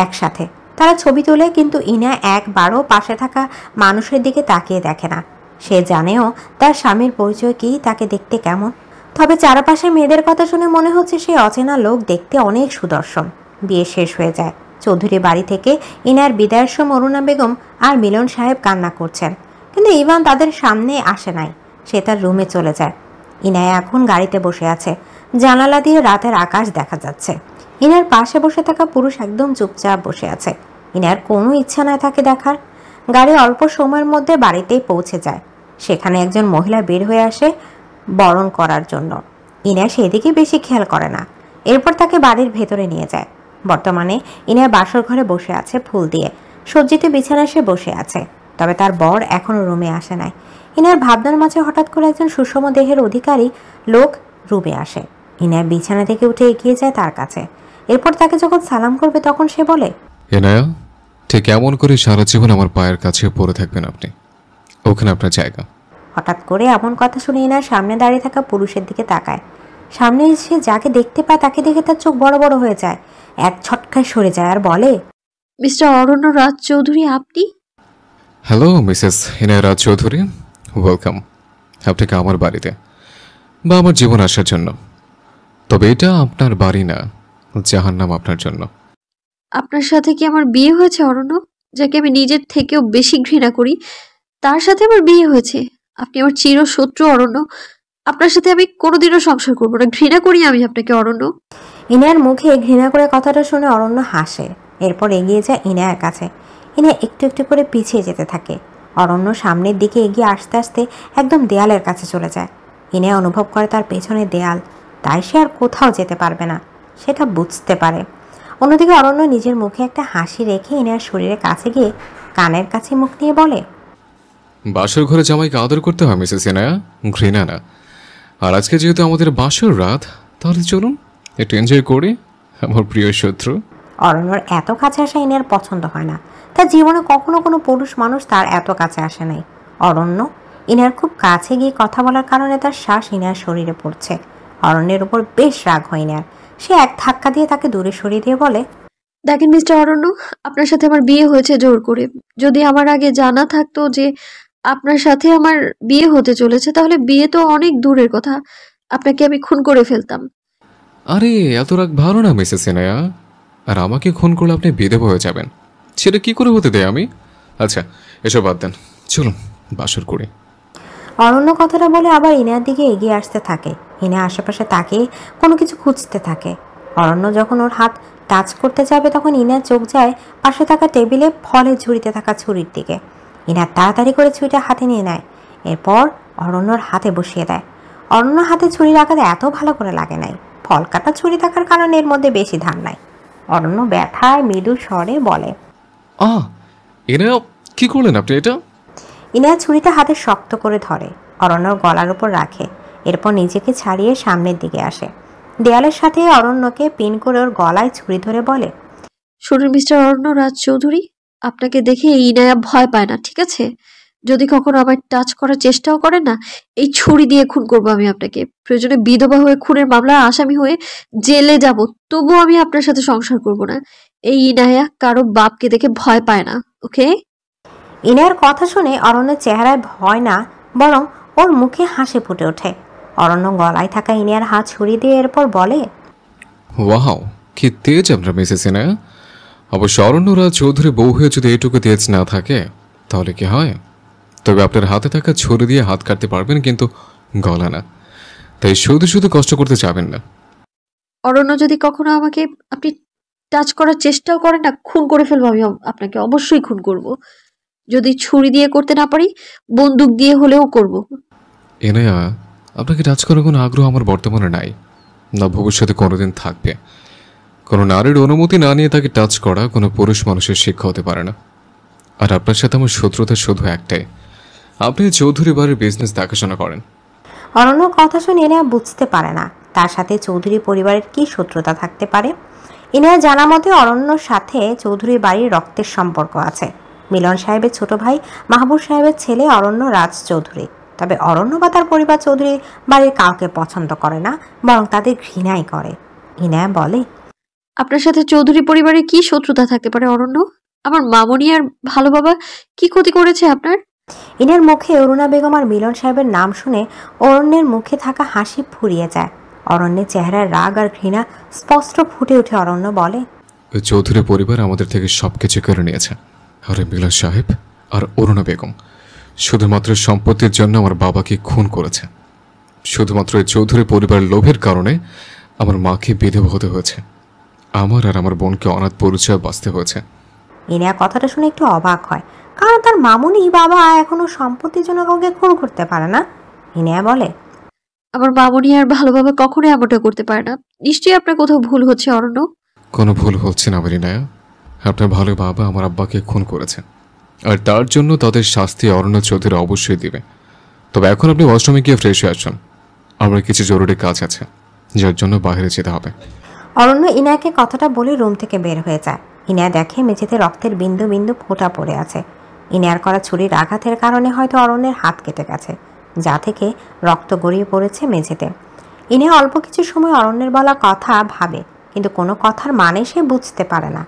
একসাথে, তারা ছবি তোলে, কিন্তু ইনা একবারও পাশে থাকা মানুষের দিকে তাকিয়ে দেখে না। সে জানেও তার স্বামীর পরিচয় কি, তাকে দেখতে কেমন। তবে চারপাশে মেয়েদের কথা শুনে মনে হচ্ছে সেই অচেনা লোক দেখতে অনেক সুদর্শন। বিয়ে শেষ হয়ে যায়। চৌধুরী বাড়ি থেকে ইনার বিদায়ের সময় অরুণা বেগম আর মিলন সাহেব কান্না করছেন, কিন্তু ইভান তাদের সামনে আসে নাই। সে তার রুমে চলে যায়। ইনায়া এখন গাড়িতে বসে আছে। জানালা দিয়ে রাতের আকাশ দেখা যাচ্ছে। ইনার পাশে বসে থাকা পুরুষ একদম চুপচাপ বসে আছে। ইনার কোনো ইচ্ছা না থাকে দেখার। গাড়ি অল্প সময়ের মধ্যে বাড়িতেই পৌঁছে যায়। সেখানে একজন মহিলা বের হয়ে আসে বরণ করার জন্য। ইনা সেদিকে বেশি খেয়াল করে না। এরপর তাকে বাড়ির ভেতরে নিয়ে যায়। বর্তমানে ইনার বাসর ঘরে বসে আছে ফুল দিয়ে সজ্জিত বিছানায় সে বসে আছে। তবে তার বর এখনো রুমে আসে নাই। ইনার ভাবনার মাঝে হঠাৎ করে একজন সুষম দেহের অধিকারী লোক রুমে আসে। ইনার বিছানা থেকে উঠে এগিয়ে যায় তার কাছে। এরপর তাকে যখন সালাম করবে তখন সে বলে,
ইনায়া, ঠিক এমন করে সারা জীবন আমার পায়ের কাছে পড়ে থাকবেন আপনি, ওখানে আপনার জায়গা।
হঠাৎ করে এমন কথা শুনে ইনার সামনে দাঁড়িয়ে থাকা পুরুষের দিকে তাকায়। সামনে এসে যাকে দেখতে পায় তাকে দেখে তার চোখ বড় বড় হয়ে যায়, এক ছটকায় সরে যায় আর বলে,
মিস্টার অরণ্য রাজ চৌধুরী আপনি?
হ্যালো মিসেস ইনায়া রাজ চৌধুরী, ওয়েলকাম আপনাকে আমার বাড়িতে বা আমার জীবন আসার জন্য। তবে এটা আপনার বাড়ি না, জাহান্নাম আপনার জন্য।
আপনার সাথে কি আমার বিয়ে হয়েছে অরণ্য? যাকে আমি নিজের থেকেও বেশি ঘৃণা করি, তার সাথে আমার বিয়ে হয়েছে। আপনি আমার চিরশত্রু অরণ্য। আপনার সাথে আমি কোনোদিনও সংসার করবো না। ঘৃণা করি আমি আপনাকে অরণ্য।
ইনায়ার মুখে ঘৃণা করে কথাটা শুনে অরণ্য হাসে। এরপর এগিয়ে যায় ইনায়ার কাছে। ইনায়া একটু একটু করে পিছিয়ে যেতে থাকে। অরণ্য সামনের দিকে এগিয়ে আসতে আসতে একদম দেয়ালের কাছে চলে যায়। ইনায়া অনুভব করে তার পেছনে দেয়াল, তাই সে আর কোথাও যেতে পারবে না, সেটা বুঝতে পারে। অন্যদিকে অরণ্য নিজের মুখে একটা হাসি রেখে ইনায়ার শরীরের কাছে গিয়ে কানের কাছে মুখ নিয়ে বলে,
বাসর ঘরে জামাইকে আদর করতে হয় মিসেস ইনায়া, ঘৃণা না। আর আজকে যেহেতু আমাদের বাসর রাত, তাহলে চলুন একটু এনজয় করি আমার প্রিয় শত্রু।
অরণ্যর এত কাছে আসা ইনার পছন্দ হয় না। তার জীবনে কখনো কোনো পুরুষ মানুষ তার এত কাছে আসে নাই। অরণ্য ইনার খুব কাছে গিয়ে কথা বলার কারণে তার শ্বাস ইনার শরীরে পড়ছে। অরণ্যের উপর বেশ রাগ হয় ইনার। সে এক ধাক্কা দিয়ে তাকে দূরে সরিয়ে দিয়ে বলে,
দেখেন মিস্টার অরণ্য, আপনার সাথে আমার বিয়ে হয়েছে জোর করে। যদি আমার আগে জানা থাকতো যে আপনার সাথে আমার বিয়ে হতে চলেছে, তাহলে বিয়ে তো অনেক দূরের কথা, আপনাকে আমি খুন করে ফেলতাম।
আরে এত রাগ ভালো না মিসেস ইনায়া। আর আমাকে খুন করলে আপনি বিধবা হয়ে যাবেন, সেটা কি করে হতে দেয় আমি? আচ্ছা এসব বাদ দেন, চলুন বাসর করি।
অরণ্য কথাটা বলে আবার ইনার দিকে এগিয়ে আসতে থাকে। ইনা আশেপাশে তাকিয়ে কোনো কিছু খুঁজতে থাকে। অরণ্য যখন ওর হাত টাচ করতে যাবে তখন ইনার চোখ যায় পাশে থাকা টেবিলে ফলের ঝুড়িতে থাকা ছুরির দিকে। ইনার তাড়াতাড়ি করে ছুরিটা হাতে নিয়ে নেয়। এরপর অরণ্যর হাতে বসিয়ে দেয়। অরণ্য হাতে ছুরি রাখাতে এত ভালো করে লাগে নাই। ফল কাটা ছুরি থাকার কারণে এর মধ্যে বেশি ধার নাই। অরণ্য ব্যথায় মৃদু স্বরে বলে,
ইনায়া কি করলেন আপনি এটা?
ইনায়া ছুরিটা হাতে শক্ত করে ধরে, অরণ্যর গলার উপর রাখে। এরপর নিজেকে ছাড়িয়ে সামনের দিকে আসে। দেয়ালের সাথে অরণ্যকে পিন করে ওর গলায় ছুরি ধরে বলে,
শুনুন মিস্টার অরণ্য রাজ চৌধুরী, আপনাকে দেখে এই ইনায়া ভয় পায় না, ঠিক আছে? যদি কখনো আমায় টাচ করার চেষ্টাও করেন না, এই ছুরি দিয়ে খুন করবো আমি আপনাকে। প্রয়োজনে বিধবা হয়ে খুনের মামলার আসামি হয়ে জেলে যাব, তবুও আমি আপনার সাথে সংসার করব না। এই ইনায়া কারো বাপকে দেখে ভয় পায় না, ওকে?
ইনায়ার কথা শুনে অরণ্যের চেহারায় ভয় না, বরং ওর মুখে হাসি ফুটে ওঠে। অরণ্য গলায় থাকা ইনায়ার হাত ছুরিয়ে দিয়ে এরপর বলে,
ওয়াও, কি তেজ আপনার মিসেস ইনায়া। অবশ্য অরণ্য রাজ চৌধুরী বউ হয়ে যদি এইটুকু তেজ না থাকে তাহলে কি হয়? তবে আপনার হাতে থাকা ছুরি দিয়ে হাত কাটতে পারবেন, কিন্তু গলা না। তাই শুধু শুধু কষ্ট করতে যাবেন না।
অরণ্য, যদি কখনো আমাকে আপনি টাচ করার চেষ্টাও করেন না, খুন করে ফেলবো আমি আপনাকে, অবশ্যই খুন করব। যদি ছুরি দিয়ে করতে না পারি, বন্দুক দিয়ে হলেও করব।
ইনায়া, আপনাকে টাচ করার কোনো আগ্রহ আমার বর্তমানে নাই, না ভবিষ্যতে কোনোদিন থাকবে। কোনো নারীর অনুমতি না নিয়ে তাকে টাচ করা কোনো পুরুষ মানুষের শিক্ষা হতে পারে না। আর আপনার সাথে আমার শত্রুতা শুধু একটাই, আপনি চৌধুরী বাড়ির বিজনেস দেখাশোনা করেন।
অরণ্যর কথা শুনে ইনায়া বুঝতে পারে না তার সাথে চৌধুরী পরিবারের কি শত্রুতা থাকতে পারে। ইনায়া জানা মতে অরণ্যর সাথে চৌধুরী বাড়ির রক্তের সম্পর্ক আছে। মিলন সাহেবের ছোট ভাই মাহবুব সাহেবের ছেলে অরণ্য রাজ চৌধুরী। তবে অরণ্য বা তার পরিবার চৌধুরী বাড়ির কাউকে পছন্দ করে না, বরং তাদের ঘৃণাই করে। ইনায়া বলে,
আপনার সাথে চৌধুরী পরিবারে কি শত্রুতা থাকতে পারে অরণ্য? আমার মামনি আর ভালো বাবা কি ক্ষতি করেছে আপনার?
ইনার মুখে অরুণা বেগম আর মিলন সাহেবের নাম শুনে অরণ্যের মুখে থাকা হাসি ফুরিয়ে যায়। অরণ্যের চেহারার রাগ আর ঘৃণা স্পষ্ট ফুটে উঠে। অরণ্য বলে,
ওই চৌধুরী পরিবার আমাদের থেকে সবকিছু কেড়ে নিয়েছে। আরে মিলন সাহেব আর অরুণা বেগম শুধুমাত্র সম্পত্তির জন্য আমার বাবাকে খুন করেছে। শুধুমাত্র এই চৌধুরী পরিবারের লোভের কারণে আমার মাকে বিধবা হতে হয়েছে, আমার আর আমার বোনকে অনাথ পরিচয় বাঁচতে হয়েছে।
ইনিয়া কথাটা শুনে একটু অবাক হয়, কারণ তার মামুনি বাবা এখনো সম্পত্তির জন্য কাউকে খুন করতে পারে না। ইনিয়া বলে,
আমার মামনি আর ভালো বাবা কখনোই এমনটা করতে পারে না। নিশ্চয়ই আপনার কোথাও ভুল হচ্ছে অরণ্য।
কোনো ভুল হচ্ছে না মেরিনায়া। আপনার ভালো বাবা আমার আব্বাকে খুন করেছে, আর তার জন্য তাদের শাস্তি অরণ্য চৌধুরী অবশ্যই দিবে। তবে এখন আপনি ওয়াশরুমে গিয়ে ফ্রেশ হয়ে আসুন, আমার কিছু জরুরি কাজ আছে যার জন্য বাইরে যেতে হবে।
অরণ্য ইনায়াকে কথাটা বলে রুম থেকে বের হয়ে যায়। ইনায়া দেখে মেঝেতে রক্তের বিন্দু বিন্দু ফোঁটা পড়ে আছে। ইনায়ার করা ছুরির আঘাতের কারণে হয়তো অরণ্যের হাত কেটে গেছে, যা থেকে রক্ত গড়িয়ে পড়েছে মেঝেতে। ইনায়া অল্প কিছু সময় অরণ্যের বলা কথা ভাবে, কিন্তু কোনো কথার মানে সে বুঝতে পারে না।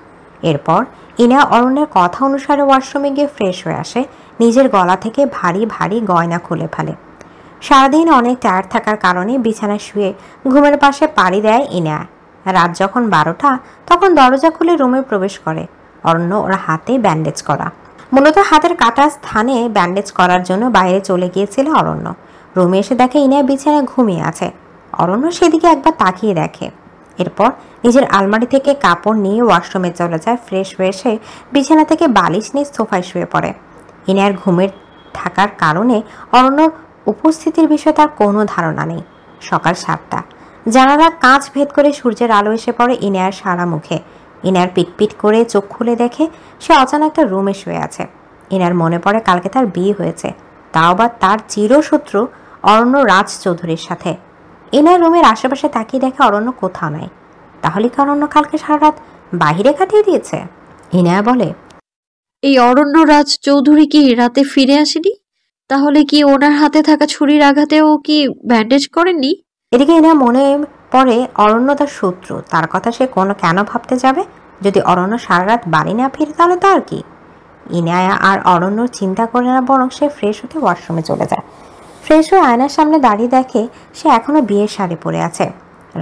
এরপর ইনায়া অরণ্যের কথা অনুসারে ওয়াশরুমে গিয়ে ফ্রেশ হয়ে আসে, নিজের গলা থেকে ভারী ভারী গয়না খুলে ফেলে। সারাদিন অনেক টায়ার্ড থাকার কারণে বিছানায় শুয়ে ঘুমের পাশে পাড়ি দেয় ইনায়া। রাত যখন 12টা, তখন দরজা খুলে রুমে প্রবেশ করে অরণ্য। ওর হাতে ব্যান্ডেজ করা, মূলত হাতের কাটা স্থানে ব্যান্ডেজ করার জন্য বাইরে চলে গিয়েছিল অরণ্য। রুমে এসে দেখে ইনায়া বিছানায় ঘুমিয়ে আছে। অরণ্য সেদিকে একবার তাকিয়ে দেখে, এরপর নিজের আলমারি থেকে কাপড় নিয়ে ওয়াশরুমে চলে যায়। ফ্রেশ হয়ে এসে বিছানা থেকে বালিশ নিয়ে সোফায় শুয়ে পড়ে। ইনায়ার ঘুমের থাকার কারণে অরণ্যর উপস্থিতির বিষয়ে তার কোনো ধারণা নেই। সকাল 7টা, জানালা কাঁচ ভেদ করে সূর্যের আলো এসে পড়ে ইনায়ার সারা মুখে। ইনায়ার পিটপিট করে চোখ খুলে দেখে সে অচানক একটা রুমে শুয়ে আছে। ইনায়ার মনে পড়ে কালকে তার বিয়ে হয়েছে, তাও বা তার চিরশত্রু অরণ্য রাজ চৌধুরীর সাথে। ইনায়ার রুমের আশেপাশে তাকিয়ে দেখে অরণ্য কোথাও নাই। তাহলে কি অরণ্য কালকে সারা রাত বাহিরে কাটিয়ে দিয়েছে? ইনায়া বলে,
এই অরণ্য রাজ চৌধুরী কি রাতে ফিরে আসেনি? তাহলে কি ওনার হাতে থাকা ছুরির আঘাতেও কি ব্যান্ডেজ করেননি?
এদিকে ইনায়া মনে পড়ে অরণ্য তার শত্রু, তার কথা সে কেন ভাবতে যাবে? যদি অরণ্য সারা রাত বাড়ি না ফিরে তাহলে তার কি? ইনায়া আর অরণ্য চিন্তা করে না, বরং সে ফ্রেশ হতে ওয়াশরুমে চলে যায়। ফ্রেশ হয়ে আয়নার সামনে দাঁড়িয়ে দেখে সে এখনও বিয়ের শাড়ি পরে আছে।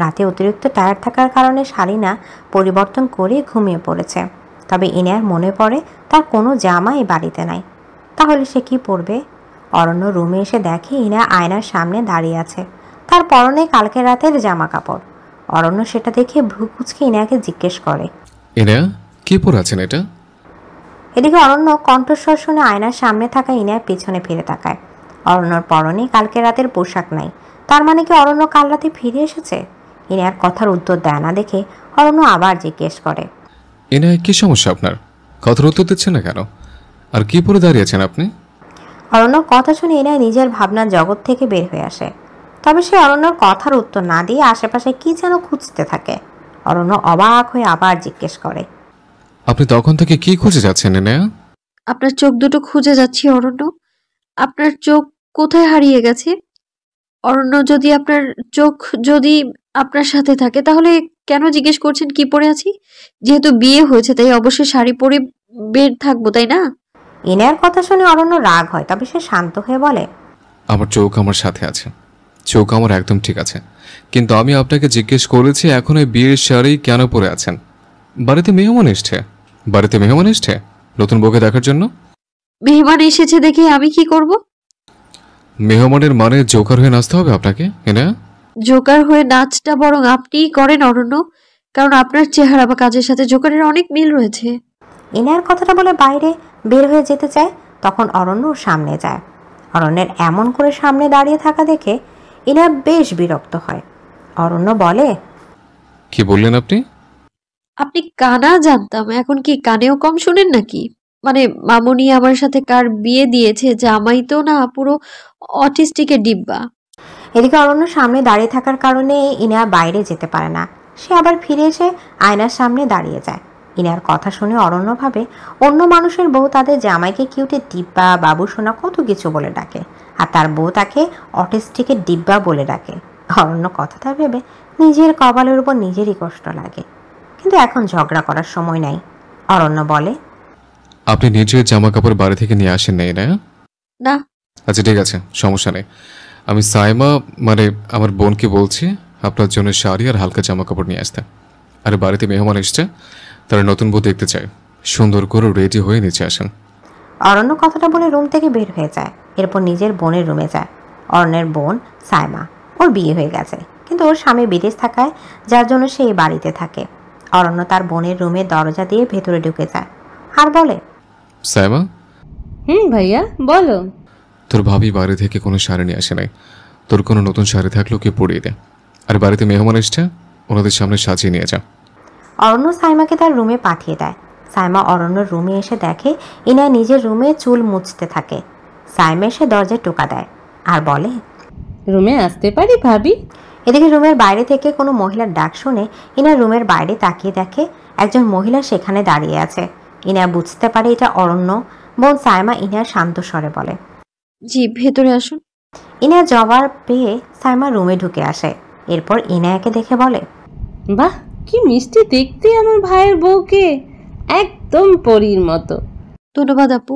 রাতে অতিরিক্ত টায়ার্ড থাকার কারণে শাড়ি না পরিবর্তন করে ঘুমিয়ে পড়েছে। তবে ইনায়ার মনে পড়ে তার কোনো জামা এই বাড়িতে নাই। তাহলে সে কি পরবে? অরণ্য রুমে এসে দেখে ইনায়া আয়নার সামনে দাঁড়িয়ে আছে, তার পরনে কালকে রাতের জামা কাপড়। অরণ্য সেটা দেখে ভ্রু কুঁচকে ইনায়াকে জিজ্ঞেস করে,
ইনায়া কি পরে আছেন এটা?
এদিকে অরণ্য কণ্ঠস্বর শুনে আয়নার সামনে থাকা ইনায়ার পিছনে ফিরে তাকায়। অরণ্যর পরনে কালকে রাতের পোশাক নাই। তার মানে কি অরণ্য কাল রাতে ফিরে এসেছে? ইনায়ার কথার উত্তর দেয় না দেখে অরণ্য আবার জিজ্ঞেস করে,
ইনায়া কি সমস্যা আপনার? কথার উত্তর দিচ্ছেন না কেন? আর কি পরে দাঁড়িয়েছেন আপনি?
অরণ্যর কথা শুনে ইনায়া নিজের ভাবনার জগৎ থেকে বের হয়ে আসে। তবে সে অরণ্যর কথার উত্তর না দিয়ে আশেপাশে কি যেন খুঁজতে থাকে। অরণ্য অবাক হয়ে আবার জিজ্ঞেস করে,
আপনি তখন থেকে কি খুঁজে যাচ্ছেন ইনায়া?
আপনার চোখ দুটো খুঁজে যাচ্ছি অরণ্য। আপনার চোখ কোথায় হারিয়ে গেছে? অরণ্য, যদি আপনার চোখ যদি আপনার সাথে থাকে তাহলে কেন জিজ্ঞেস করছেন কি পরে আছি? যেহেতু বিয়ে হয়েছে তাই অবশ্যই শাড়ি পরে বের থাকবো, তাই না?
ইনায়ার কথা শুনে অরণ্য রাগ হয়, তবে সে শান্ত হয়ে বলে,
আমার চোখ আমার সাথে আছে, চোখ আমার একদম ঠিক আছে, কিন্তু আমি আপনাকে জিজ্ঞেস করেছি এখন এই বিয়ের শাড়ি কেন পরে আছেন? বাড়িতে মেহমান এসছে নতুন বউকে দেখার জন্য।
মেহমান এসেছে দেখে আমি কি করব?
মেহমানের মানে জোকার হয়ে নাচতে হবে আপনাকে? ইনায়া,
জোকার হয়ে নাচটা বরং আপনিই করেন অরণ্য, কারণ আপনার চেহারা বা কাজের সাথে জোকারের অনেক মিল রয়েছে।
ইনায়ার কথাটা বলে বাইরে বের হয়ে যেতে চায়, তখন অরণ্য সামনে যায়। অরণ্যের এমন করে সামনে দাঁড়িয়ে থাকা দেখে ইনায়া বেশ বিরক্ত হয়। অরণ্য বলে,
কি বললেন আপনি?
আপনি কানা জানতাম, এখন কি কানেও কম শুনেন নাকি? মানে মামুনি আমার সাথে কার বিয়ে দিয়েছে, জামাই তো না, পুরো অটিস্টিকের ডিব্বা।
এদিকে অরণ্য সামনে দাঁড়িয়ে থাকার কারণে ইনায়া বাইরে যেতে পারে না। সে আবার ফিরে এসে আয়নার সামনে দাঁড়িয়ে যায়। ইনায়ার কথা শুনে অরণ্য ভাবে অন্য মানুষের বউ তাদের জামাইকে কিউটে ডিব্বা, বাবু সোনা কত কিছু বলে ডাকে, আর তার বউ তাকে অটিস্টিকের ডিব্বা বলে ডাকে। অরণ্য কথাটা ভেবে নিজের কপালের উপর নিজেরই কষ্ট লাগে, কিন্তু এখন ঝগড়া করার সময় নাই। অরণ্য বলে,
আপনি নিজের জামা কাপড় বাড়ি থেকে নিয়ে আসেন নাই না?
না।
আচ্ছা ঠিক আছে, সমস্যা নেই। আমি সাইমা মানে আমার বোনকে বলছি আপনার জন্য শাড়ি আর হালকা জামা কাপড় নিয়ে আসতে। আর বাড়িতে মেহমান এসছে, তারা নতুন বউ দেখতে চায়। সুন্দর করে রেডি হয়ে নিচে আসেন।
অরণ্য কথাটা বলে রুম থেকে বের হয়ে যায়। এরপর নিজের বোনের রুমে যায়। অরণ্যের বোন সাইমা, ওর বিয়ে হয়ে গেছে, কিন্তু ওর স্বামী বিদেশ থাকায় যার জন্য সে এই বাড়িতে থাকে। অরণ্য তার বোনের রুমের দরজা দিয়ে ভেতরে ঢুকে যায় আর বলে,
সাইমা,
ভাইয়া বলো।
তোর ভাবি বাড়ি থেকে কোনো শাড়ি নিয়ে আসে নাই। তোর কোনো নতুন শাড়ি থাকলে ওকে পরিয়ে দে। আর বাড়িতে মেহমান এসছে, ওনাদের সামনে সাজিয়ে নিয়ে যা।
অরণ্য সাইমাকে তার রুমে পাঠিয়ে দেয়। সাইমা অরণ্যর রুমে এসে দেখে ইনায়া নিজের রুমে চুল মুছতে থাকে। সাইমা এসে দরজায় টোকা দেয় আর বলে,
রুমে আসতে পারি ভাবি?
এদিকে রুমের বাইরে থেকে কোনো মহিলার ডাক শুনে ইনার রুমের বাইরে তাকিয়ে দেখে একজন মহিলা সেখানে দাঁড়িয়ে আছে। ইনায়া বুঝতে পারে এটা অরণ্য। বোন সাইমা ইনার শান্ত স্বরে বলে,
জি ভেতরে আসুন।
ইনায়া জবাব পেয়ে সাইমা রুমে ঢুকে আসে। এরপর ইনায়াকে দেখে বলে,
বাহ, কি মিষ্টি দেখতে আমার ভাইয়ের বউকে, একদম পরীর মতো।
ধন্যবাদ আপু।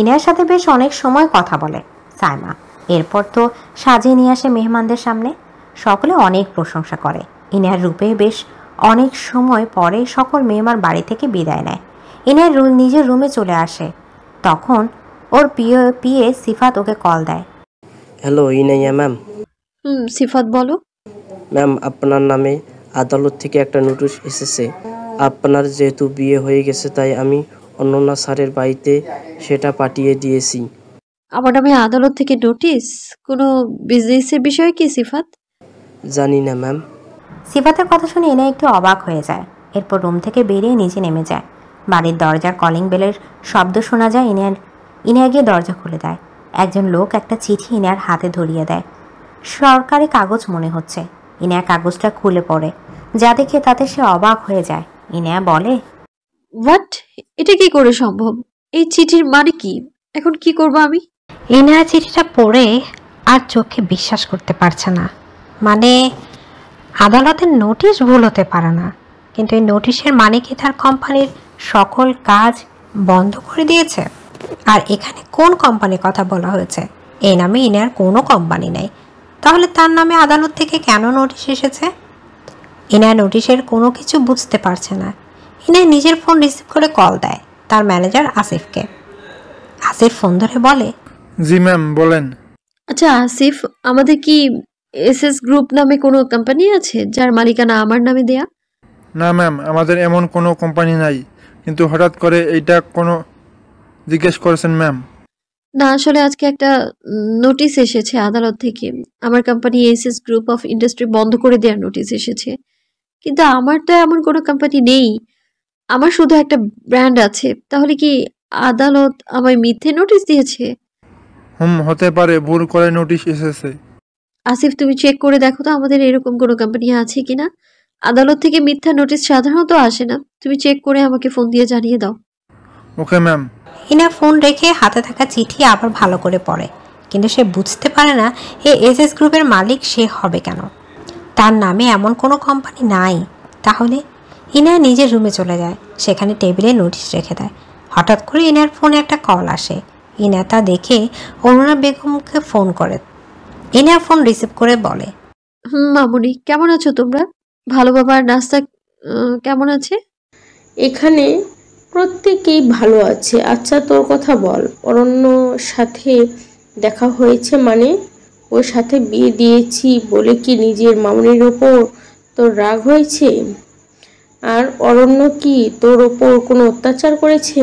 ইনায়ার সাথে বেশ অনেক সময় কথা বলে সাইমা। এরপর তো সাজিয়ে নিয়ে আসে মেহমানদের সামনে। সকলে অনেক প্রশংসা করে। ইনায়ার রূপে বেশ অনেক সময় পরে সকল মেহমান বাড়ি থেকে বিদায় নেয়। ইনায়ার নিজের রুমে চলে আসে। তখন ওর পিয়ে সিফাত ওকে কল দেয়।
Hello Inaya ma'am.
সিফাত বলো।
ম্যাম, আপনার নামে আদালত থেকে একটা নোটিশ এসেছে। আপনার যেহেতু বিয়ে হয়ে গেছে তাই আমি অনন্যা স্যারের বাড়িতে সেটা পাঠিয়ে দিয়েছি।
আমার নামে আদালত থেকে নোটিশ? কোনো বিজনেসের বিষয় কি সিফাত?
জানি না ম্যাম।
সিফাতের কথা শুনে এনে একটু অবাক হয়ে যায়। এরপর রুম থেকে বেরিয়ে নিচে নেমে যায়। বাড়ির দরজার কলিং বেলের শব্দ শোনা যায়। ইনায়া গিয়ে দরজা খুলে দেয়। একজন লোক একটা চিঠি ইনায়ার হাতে ধরিয়ে দেয়। সরকারি কাগজ মনে হচ্ছে। ইনায়া কাগজটা খুলে পড়ে, যা দেখে তাতে সে অবাক হয়ে যায়। ইনায়া বলে,
হোয়াট? এটা কি করে সম্ভব? এই চিঠির মানে কি? এখন কি করব আমি?
ইনায়া চিঠিটা পড়ে আর চোখে বিশ্বাস করতে পারছে না। মানে আদালতের নোটিশ ভুল হতে পারে না, কিন্তু এই নোটিশের মানে কি তার কোম্পানির সকল কাজ বন্ধ করে দিয়েছে? আর এখানে কোন কোম্পানির কথা বলা হয়েছে? এই নামে ইনায়ার কোনো কোম্পানি নেই। তাহলে তার নামে আদালত থেকে কেন নোটিশ এসেছে? ইনায়া নোটিশের কোনো কিছু বুঝতে পারছে না। ইনায়া নিজের ফোন রিসিভ করে কল দেয় তার ম্যানেজার আসিফকে। আসিফ ফোন ধরে বলে,
জি ম্যাম বলেন।
আচ্ছা আসিফ, আমাদের কি এসএস গ্রুপ নামে কোনো কোম্পানি আছে যার মালিকানা আমার নামে দেয়া?
না ম্যাম, আমাদের এমন কোনো কোম্পানি নাই। কিন্তু হঠাৎ করে এইটা কোনো জিজ্ঞেস করেছেন ম্যাম?
না আসলে আজকে একটা নোটিশ এসেছে আদালত থেকে। আমার company SS group of industry বন্ধ করে দেওয়ার নোটিশ এসেছে। কিন্তু আমার তো এমন কোনো কোম্পানি নেই, আমার শুধু একটা ব্র্যান্ড আছে। তাহলে কি আদালত আমায় মিথ্যে নোটিশ দিয়েছে?
হতে পারে, ভুল করে নোটিশ এসেছে।
আসিফ তুমি চেক করে দেখো তো আমাদের এরকম কোনো কোম্পানি আছে কিনা। আদালত থেকে মিথ্যা নোটিশ সাধারণত আসে না। তুমি চেক করে আমাকে ফোন দিয়ে জানিয়ে দাও।
Okay ma'am.
ইনা ফোন রেখে হাতে থাকা চিঠি আবার ভালো করে পড়ে, কিন্তু সে বুঝতে পারে না এই এসএস গ্রুপের মালিক সে হবে কেন। তার নামে এমন কোনো কোম্পানি নাই। তাহলে ইনা নিজের রুমে চলে যায়, সেখানে টেবিলে নোটিশ রেখে দেয়। হঠাৎ করে ইনার ফোনে একটা কল আসে। ইনা তা দেখে অরুণা বেগমকে ফোন করে। ইনা ফোন রিসিভ করে বলে,
মামুনি কেমন আছো তোমরা? ভালো বাবার নাস্তা কেমন আছে?
এখানে প্রত্যেকেই ভালো আছে। আচ্ছা তোর কথা বল, অরণ্য সাথে দেখা হয়েছে মানে? ওর সাথে বিয়ে দিয়েছি বলে কি নিজের মামুনির ওপর তোর রাগ হয়েছে? আর অরণ্য কি তোর ওপর কোনো অত্যাচার করেছে?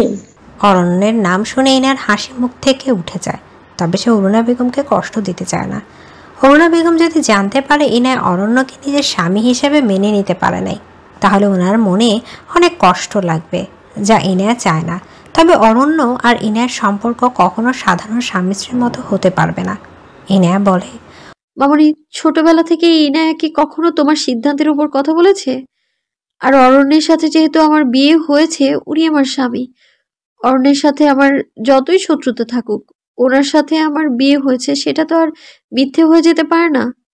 অরণ্যের নাম শুনে ইনার হাসি মুখ থেকে উঠে যায়। তবে সে অরুণা বেগমকে কষ্ট দিতে চায় না। অরুণা বেগম যদি জানতে পারে ইনায় অরণ্যকে নিজের স্বামী হিসেবে মেনে নিতে পারে নাই, তাহলে ওনার মনে অনেক কষ্ট লাগবে, যা ইনায়া চায় না। তবে অরণ্য আর ইনায়ের সম্পর্ক কখনো সাধারণ স্বামী স্ত্রীর মতো হতে পারবে না। ইনায়া বলে,
মামুনি ছোটবেলা থেকে ইনায়া কি কখনো তোমার সিদ্ধান্তের উপর কথা বলেছে? আর অরণ্যের সাথে যেহেতু আমার বিয়ে হয়েছে, উনি আমার স্বামী। অরণ্যের সাথে আমার যতই শত্রুতা থাকুক, ওনার সাথে আমার বিয়ে হয়েছে সেটা তো আর মিথ্যে হয়ে যেতে পারে না।